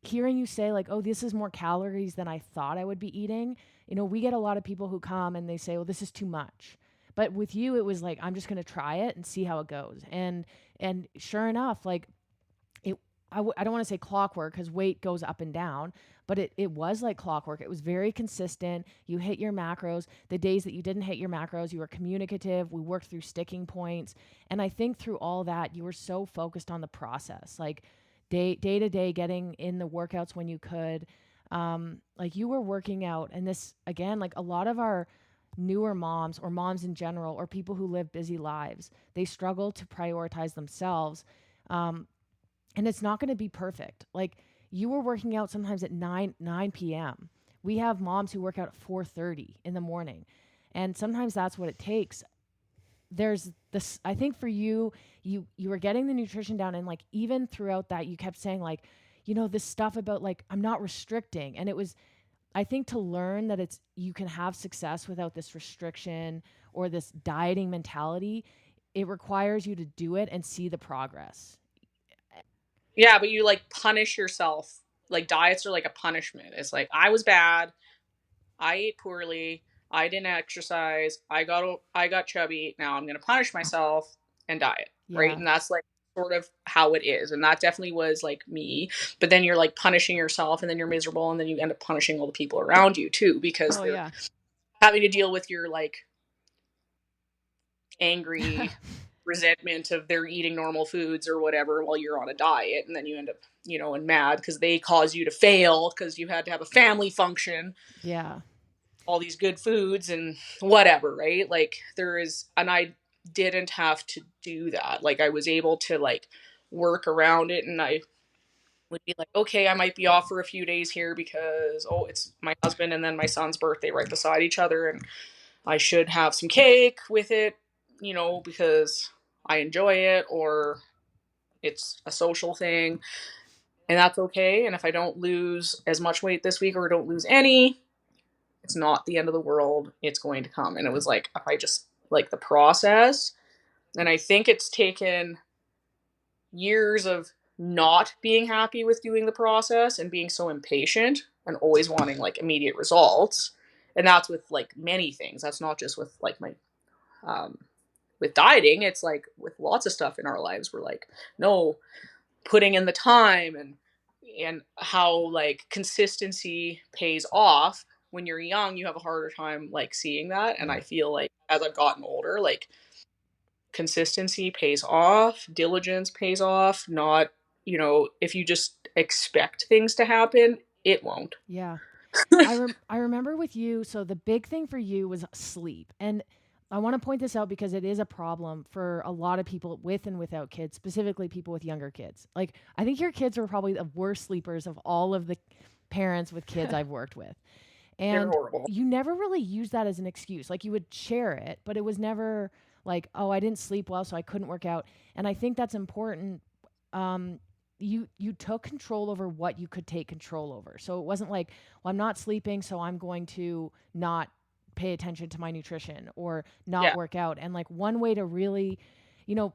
hearing you say like, oh, this is more calories than I thought I would be eating. We get a lot of people who come and they say, well, this is too much. But with you, it was like, I'm just going to try it and see how it goes. And sure enough, like I don't want to say clockwork because weight goes up and down, but it was like clockwork. It was very consistent. You hit your macros. The days that you didn't hit your macros, you were communicative. We worked through sticking points. And I think through all that, you were so focused on the process, like day to day, getting in the workouts when you could. Like you were working out. And this, again, like a lot of our newer moms or moms in general or people who live busy lives, they struggle to prioritize themselves. And it's not going to be perfect. Like you were working out sometimes at 9 p.m. We have moms who work out at 4:30 in the morning. And sometimes that's what it takes. There's this, I think for you, you were getting the nutrition down, and like even throughout that you kept saying like, this stuff about like I'm not restricting. And it was, I think, to learn that it's you can have success without this restriction or this dieting mentality. It requires you to do it and see the progress. Yeah, but you like punish yourself. Like diets are like a punishment. It's like I was bad. I ate poorly. I didn't exercise. I got chubby. Now I'm going to punish myself and diet, right? Yeah. And that's like sort of how it is. And that definitely was like me. But then you're like punishing yourself and then you're miserable and then you end up punishing all the people around you too because Oh they're yeah. having to deal with your like angry resentment of their eating normal foods or whatever while you're on a diet, and then you end up and mad because they cause you to fail because you had to have a family function, Yeah. all these good foods and whatever, right? Like there is, and I didn't have to do that. Like I was able to like work around it, and I would be like, okay, I might be off for a few days here because it's my husband and then my son's birthday right beside each other, and I should have some cake with it, because I enjoy it, or it's a social thing, and that's okay. And if I don't lose as much weight this week or don't lose any, it's not the end of the world. It's going to come. And it was like, if I just like the process, and I think it's taken years of not being happy with doing the process and being so impatient and always wanting like immediate results. And that's with like many things. That's not just with like my um with dieting. It's like with lots of stuff in our lives. We're like, no, putting in the time, and how like consistency pays off. When you're young, you have a harder time like seeing that, and I feel like as I've gotten older, like consistency pays off, diligence pays off. Not, if you just expect things to happen, it won't. Yeah. I remember with you, so the big thing for you was sleep. And I want to point this out because it is a problem for a lot of people with and without kids, specifically people with younger kids. Like, I think your kids were probably the worst sleepers of all of the parents with kids I've worked with. They're And horrible. you never really used that as an excuse. Like, you would share it, but it was never like, oh, I didn't sleep well, so I couldn't work out. And I think that's important. Um, you took control over what you could take control over. So it wasn't like, well, I'm not sleeping, so I'm going to not pay attention to my nutrition or not Yeah. work out. And like one way to really, you know,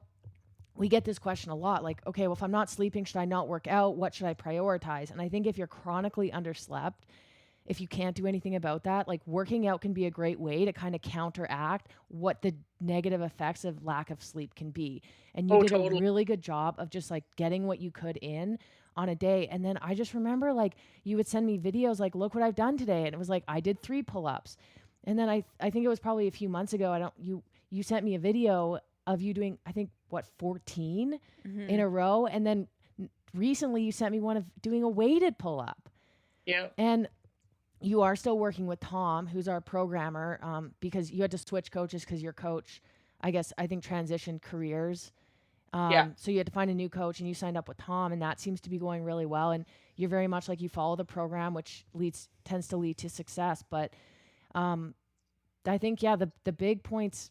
we get this question a lot like, okay, well, if I'm not sleeping, should I not work out? What should I prioritize? And I think if you're chronically underslept, if you can't do anything about that, like working out can be a great way to kind of counteract what the negative effects of lack of sleep can be. And you Oh, did a totally. really good job of just like getting what you could in on a day. And then I just remember like you would send me videos like, look what I've done today. And it was like, I did 3 pull-ups. And then I think it was probably a few months ago. You sent me a video of you doing, I think, what, 14 in Mm-hmm. a row. And then recently you sent me one of doing a weighted pull-up. Yeah. And you are still working with Tom, who's our programmer, because you had to switch coaches because your coach, I think, transitioned careers. Yeah. So you had to find a new coach, and you signed up with Tom, and that seems to be going really well. And you're very much like you follow the program, which tends to lead to success. But um, I think, yeah, the big points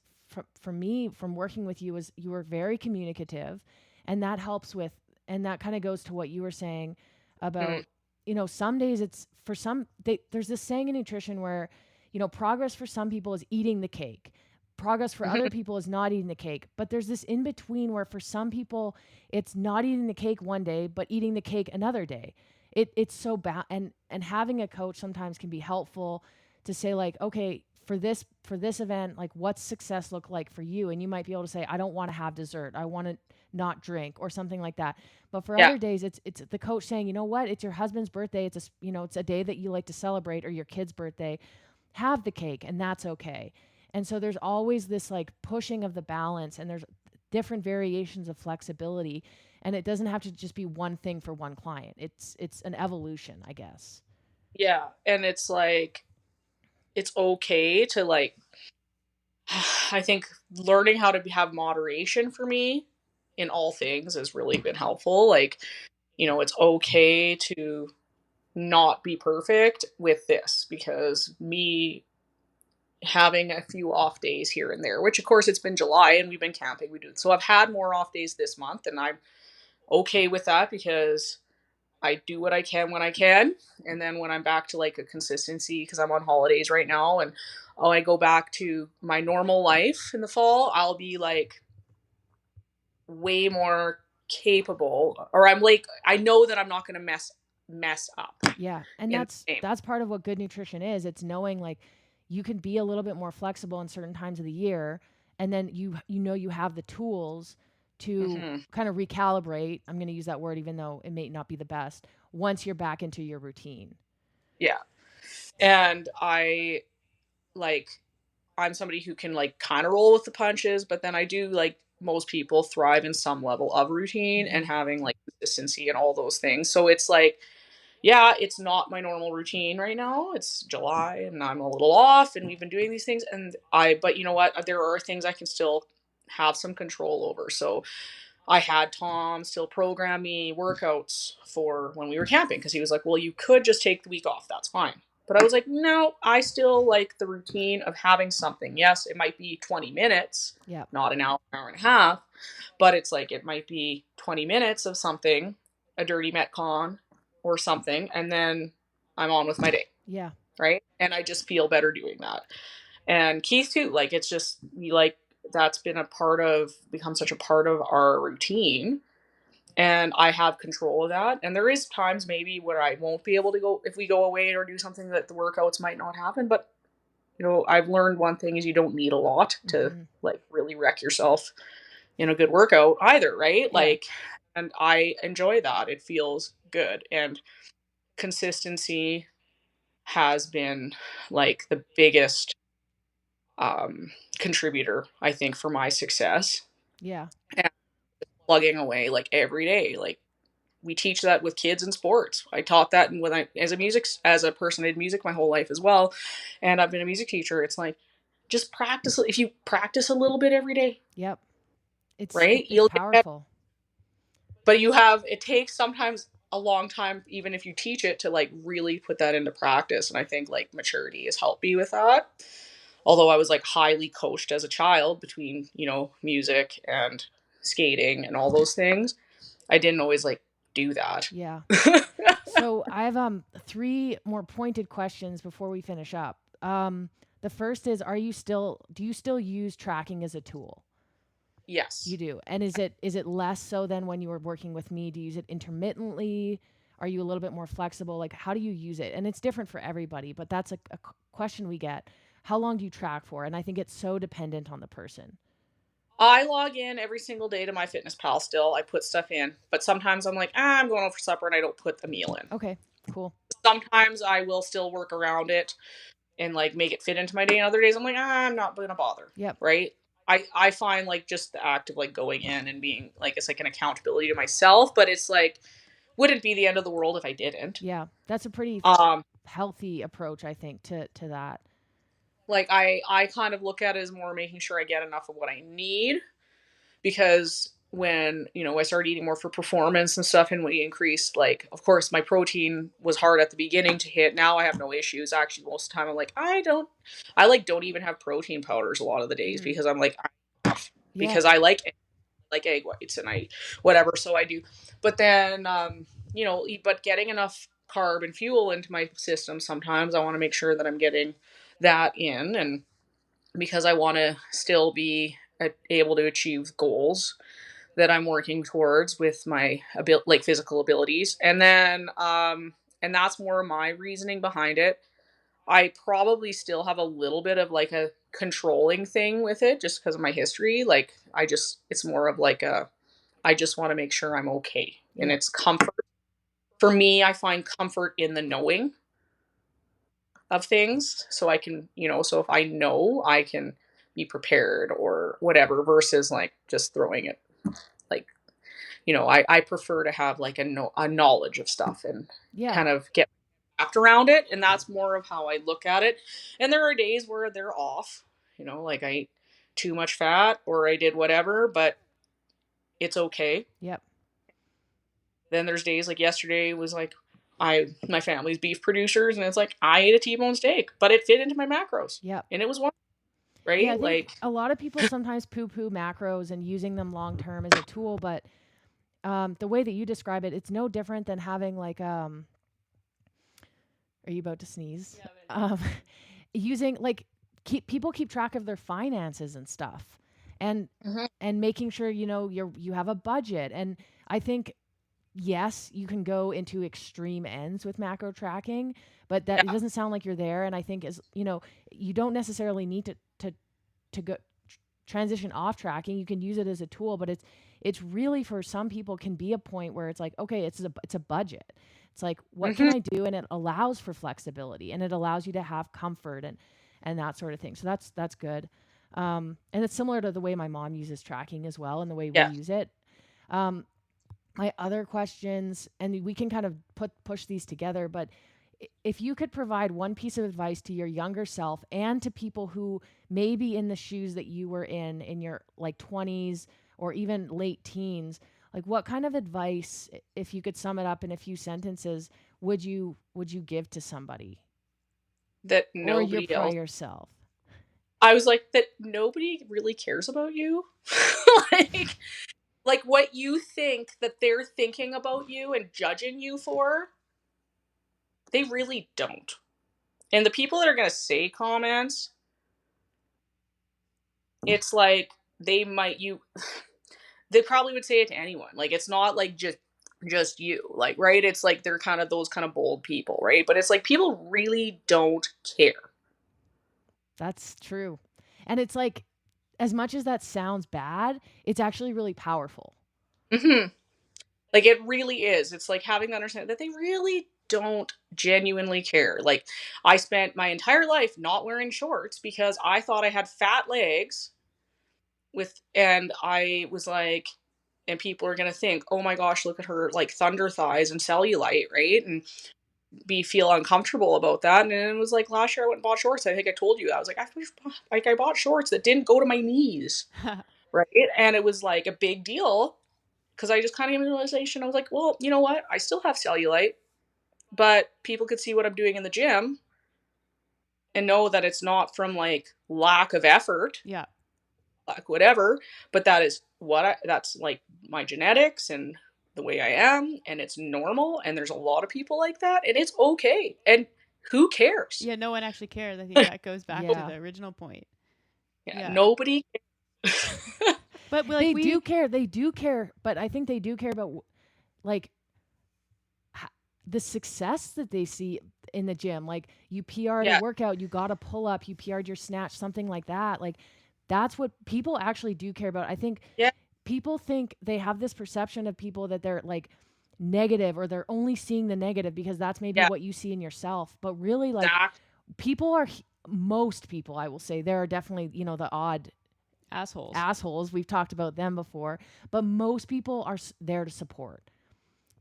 for me from working with you is you were very communicative, and that helps with, and that kind of goes to what you were saying Mm. about, some days it's for there's this saying in nutrition where, progress for some people is eating the cake. Progress for other people is not eating the cake. But there's this in between where for some people it's not eating the cake one day, but eating the cake another day. It's so bad, and having a coach sometimes can be helpful to say like, okay, for this event, like what's success look like for you? And you might be able to say, I don't want to have dessert, I want to not drink or something like that. But for Yeah. other days, it's the coach saying, you know what, it's your husband's birthday, it's a day that you like to celebrate, or your kid's birthday, have the cake, and that's okay. And so there's always this like pushing of the balance, and there's different variations of flexibility, and it doesn't have to just be one thing for one client. It's an evolution, I guess. Yeah. And it's like, it's okay to like, I think learning how to have moderation for me in all things has really been helpful. Like it's okay to not be perfect with this, because me having a few off days here and there, which of course it's been July and we've been camping, we do. So I've had more off days this month, and I'm okay with that because I do what I can when I can. And then when I'm back to like a consistency, because I'm on holidays right now, and I go back to my normal life in the fall, I'll be like way more capable, or I'm like, I know that I'm not going to mess up Yeah. And in the game. that's part of what good nutrition is. It's knowing like you can be a little bit more flexible in certain times of the year, and then you have the tools to Hmm. kind of recalibrate. I'm going to use that word even though it may not be the best once you're back into your routine. Yeah. And like I'm somebody who can like kind of roll with the punches, but then I do, like most people, thrive in some level of routine and Mhm. having like consistency and all those things. So it's like, yeah, it's not my normal routine right now. It's July and I'm a little off and we've been doing these things, but you know what? There are things I can still have some control over. So I had Tom still program me workouts for when we were camping, because he was like, well, you could just take the week off. That's fine. But I was like, no, I still like the routine of having something. Yes, it might be 20 minutes, Yep. not an hour and a half, but it's like it might be 20 minutes of something, a dirty Metcon or something, and then I'm on with my day, Yeah. right? And I just feel better doing that. And Keith too, like it's just like that's become such a part of our routine, and I have control of that. And there is times maybe where I won't be able to go if we go away or do something, that the workouts might not happen. But I've learned one thing is you don't need a lot to Mhm. like really wreck yourself in a good workout either, right? Yeah. Like, and I enjoy that. It feels good. And consistency has been like the biggest contributor, I think, for my success. Yeah. And plugging away like every day, like we teach that with kids in sports. I taught that when I, as a person, I did music my whole life as well, and I've been a music teacher. It's like just practice. If you practice a little bit every day, Yep. It's right, it's you'll get better. powerful. But it takes sometimes a long time, even if you teach it, to like really put that into practice. And I think like maturity has helped me with that. Although I was like highly coached as a child between music and skating and all those things, I didn't always like do that. Yeah. So I have three more pointed questions before we finish up. The first is, do you still use tracking as a tool? You Yes. do. And is it less so than when you were working with me? Do you use it intermittently? Are you a little bit more flexible? Like how do you use it? And it's different for everybody, but that's a question we get. How long do you track for? And I think it's so dependent on the person. I log in every single day to my Fitness Pal still. I put stuff in, but sometimes I'm like, I'm going out for supper and I don't put the meal in. Okay, cool. Sometimes I will still work around it and like make it fit into my day. And other days I'm like, I'm not gonna bother. Yep. Right. I find like just the act of like going in and being like, it's like an accountability to myself, but it's like, wouldn't be the end of the world if I didn't. Yeah. That's a pretty Um, healthy approach, I think, to that. like I kind of look at it as more making sure I get enough of what I need, because when I started eating more for performance and stuff, and we increased, like, of course my protein was hard at the beginning to hit. Now I have no issues. Actually, most of the time I'm like, I don't even have protein powders a lot of the days, Mm. because I'm like, Yeah. because I like egg whites and I whatever, so I do. But then but getting enough carb and fuel into my system, sometimes I want to make sure that I'm getting that in, and because I want to still be able to achieve goals that I'm working towards with my like physical abilities. And then and that's more my reasoning behind it. I probably still have a little bit of like a controlling thing with it, just because of my history. Like it's more of like I just want to make sure I'm okay. And Yep. it's comfort. For me, I find comfort in the knowing of things, so I can, so if I know, I can be prepared or whatever, versus like just throwing it, like, I prefer to have like a knowledge of stuff and Yeah. kind of get wrapped around it. And that's more of how I look at it. And there are days where they're off, like I ate too much fat or I did whatever, but it's okay. Yep. Then there's days like yesterday was like my family's beef producers, and it's like I ate a T-bone steak, but it fit into my macros, Yep. and it was one, Yeah, I right? think Like, a lot of people sometimes poo-poo macros and using them long term as a tool, but the way that you describe it, it's no different than having like are you about to sneeze? Um, using like people keep track of their finances and stuff, and mhm, making sure you have a budget. And I think yes, you can go into extreme ends with macro tracking, but that it yeah, doesn't sound like you're there. And I think is you don't necessarily need to go transition off tracking. You can use it as a tool, but it's really for some people can be a point where it's like, okay, it's a budget. It's like, what can mhm, I do? And it allows for flexibility, and it allows you to have comfort and that sort of thing. So that's good. And it's similar to the way my mom uses tracking as well, and the way we yeah. use it. Um, my other questions, and we can kind of push these together, but if you could provide one piece of advice to your younger self and to people who may be in the shoes that you were in your like 20s or even late teens, like what kind of advice, if you could sum it up in a few sentences, would you give to somebody That or your nobody else. prior self? I was like, that nobody really cares about you. like, like what you think that they're thinking about you and judging you for, they really don't. And the people that are gonna say comments, it's like they might you they probably would say it to anyone. Like it's not like just you. Like, right? It's like they're kind of those kind of bold people, right? But it's like people really don't care. That's true. And it's like, as much as that sounds bad, it's actually really powerful. Mhm. Like it really is. It's like having to understand that they really don't genuinely care. Like I spent my entire life not wearing shorts because I thought I had fat legs and I was like, and people are gonna think, oh my gosh, look at her like thunder thighs and cellulite, right? And be feel uncomfortable about that. And it was like last year I went and bought shorts. I think I told you I was like I bought shorts that didn't go to my knees, right? And it was like a big deal because I just kind of came to the realization. I was like, well, you know what? I still have cellulite, but people could see what I'm doing in the gym and know that it's not from like lack of effort, Yeah. like whatever, but that's like my genetics and the way I am, and it's normal. And there's a lot of people like that, and it's okay. And who cares? Yeah, no one actually cares. I think that goes back to Yeah. the original point. Yeah, Yeah. nobody. But like They do we care. They do care, but I think they do care about like the success that they see in the gym. Like you PR'd a Yeah, workout, you got a pull up, you PR'd your snatch, something like that. Like that's what people actually do care about. I think yeah, people think they have this perception of people that they're like negative, or they're only seeing the negative because that's maybe yeah, what you see in yourself. But really, like exactly. people are most people, I will say, there are definitely, the odd assholes. assholes. We've talked about them before, but most people are there to support.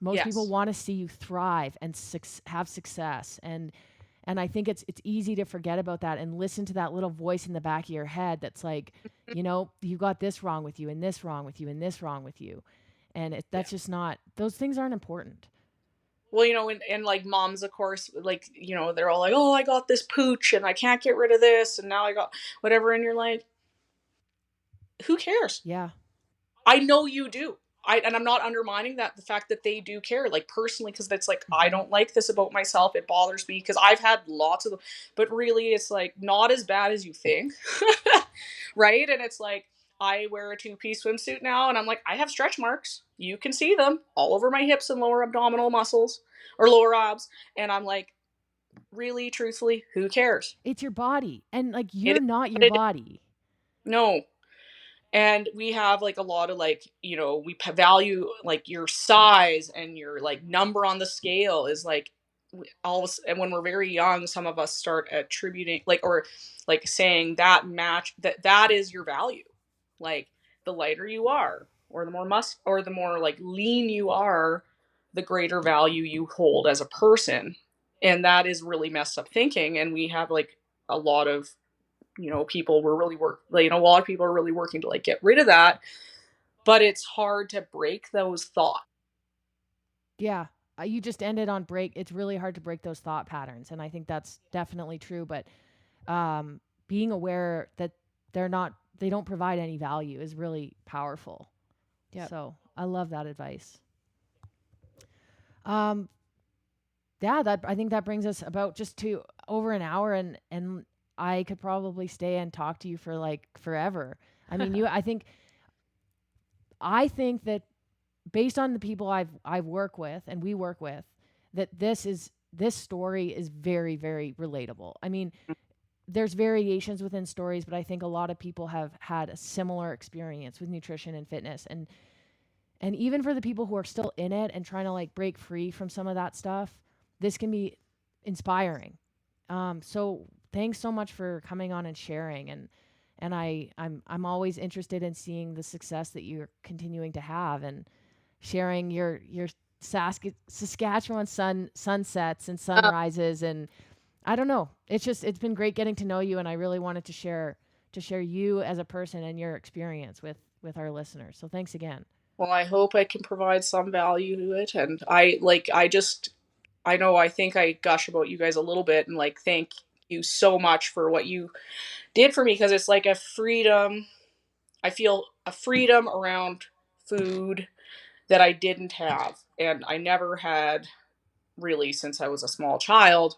Most people Yes. want to see you thrive and have success, and I think it's easy to forget about that and listen to that little voice in the back of your head that's like, you got this wrong with you, and this wrong with you, and this wrong with you, and Yeah. that's just not, those things aren't important. Well, and like moms, of course, like, they're all like, oh, I got this pooch and I can't get rid of this. And now I got whatever. And you're like, who cares? Yeah. I know you do. And I'm not undermining that the fact that they do care, like personally, because that's like I Hmm. don't like this about myself. It bothers me because I've had lots of them, but really, it's like not as bad as you think, right? And it's like I wear a two-piece swimsuit now, and I'm like I have stretch marks. You can see them all over my hips and lower abdominal muscles or lower abs, and I'm like, really, truthfully, who cares? It's your body, and like It you're is not what your it is. body. No, and we have like a lot of like value like your size and your like number on the scale is like and when we're very young some of us start attributing like or like saying that is your value, like the lighter you are or the more or the more like lean you are, the greater value you hold as a person. And that is really messed up thinking, and we have like a lot of people were really a lot of people are really working to like get rid of that, but it's hard to break those thoughts. Yeah. You just ended on break. It's really hard to break those thought patterns. And I think that's definitely true. But um, being aware that they don't provide any value is really powerful. Yep. So I love that advice. Um, yeah, that I think that brings us about just to over an hour, and I could probably stay and talk to you for like forever. I mean, you. I think that based on the people I've worked with and we work with, that this story is very very relatable. I mean, there's variations within stories, but I think a lot of people have had a similar experience with nutrition and fitness, and even for the people who are still in it and trying to like break free from some of that stuff, this can be inspiring. So thanks so much for coming on and sharing, and I'm always interested in seeing the success that you're continuing to have and sharing your Saskatchewan sunsets and Uh, sunrises, and I don't know. It's been great getting to know you, and I really wanted to share you as a person and your experience with our listeners. So thanks again. well, I hope I can provide some value to it. And I know I think I gush about you guys a little bit and like thank you so much for what you did for me because it's like a freedom. I feel a freedom around food that I didn't have and I never had really since I was a small child.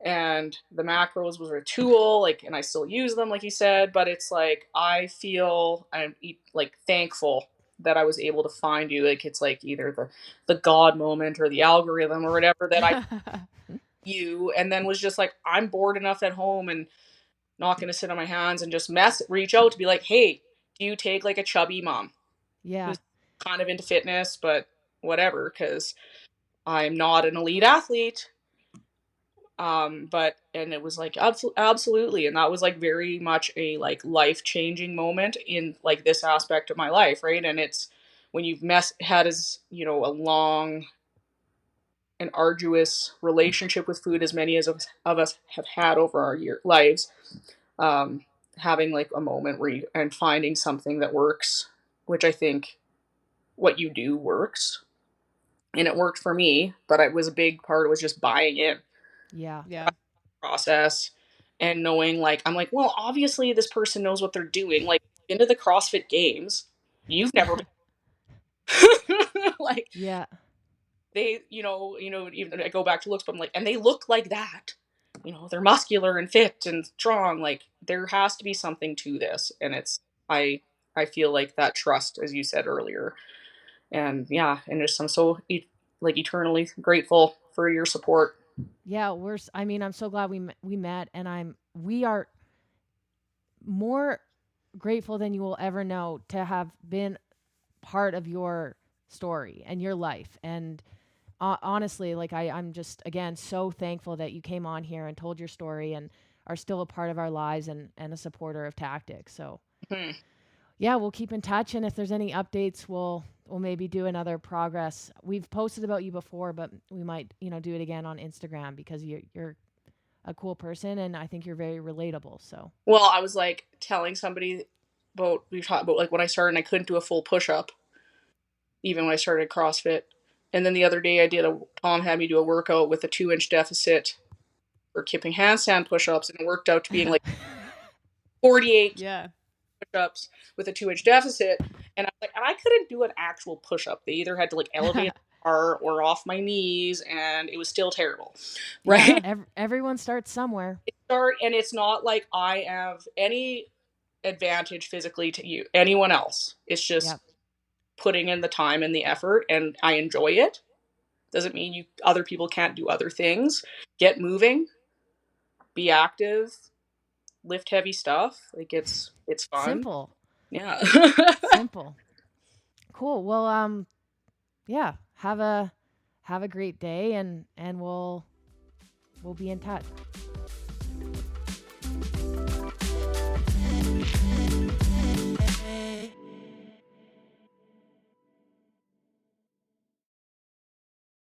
And the macros was a tool, like, and I still use them, like you said, but it's like I feel I'm like thankful that I was able to find you. Like it's like either the God moment or the algorithm or whatever that I you and then was just like I'm bored enough at home and not going to sit on my hands and just reach out to be like, hey, do you take like a chubby mom Yeah. who's kind of into fitness but whatever because I'm not an elite athlete. But and it was like absolutely, and that was like very much a like life changing moment in like this aspect of my life, right? And it's when you've had as a long and arduous relationship with food as many as of us have had over our lives, um, having like a moment where you and finding something that works, which I think what you do works, and it worked for me. But it was a big part was just buying in Yeah. Yeah. process and knowing like I'm like, well, obviously this person knows what they're doing. Like into the CrossFit games, you've never been like Yeah. they, even I go back to looks, but I'm like, and they look like that. They're muscular and fit and strong. Like there has to be something to this. And it's I I feel like that trust, as you said earlier. And yeah, and just I'm so like eternally grateful for your support. Yeah, I mean, I'm so glad we met, and we are more grateful than you will ever know to have been part of your story and your life. And honestly, like I'm just again so thankful that you came on here and told your story and are still a part of our lives and a supporter of tactics. So Hmm. yeah, we'll keep in touch, and if there's any updates, we'll maybe do another progress. We've posted about you before, but we might do it again on Instagram because you're a cool person, and I think you're very relatable. So Well, I was like telling somebody about we talked about like when I started and I couldn't do a full push up even when I started CrossFit. And then the other day Tom had me do a workout with a 2-inch deficit for kipping handstand push-ups and it worked out to being like 48 Yeah. push-ups with a 2-inch deficit. And I was like, and I couldn't do an actual push-up. They either had to like elevate or off my knees and it was still terrible. yeah, Right? everyone starts somewhere. And it's not like I have any advantage physically to you anyone else. It's just Yep. putting in the time and the effort and I enjoy it. Doesn't mean you other people can't do other things. Get moving, be active, lift heavy stuff. Like it's fun. Simple. Yeah. Simple. Cool. Well, yeah, have a great day, and we'll be in touch.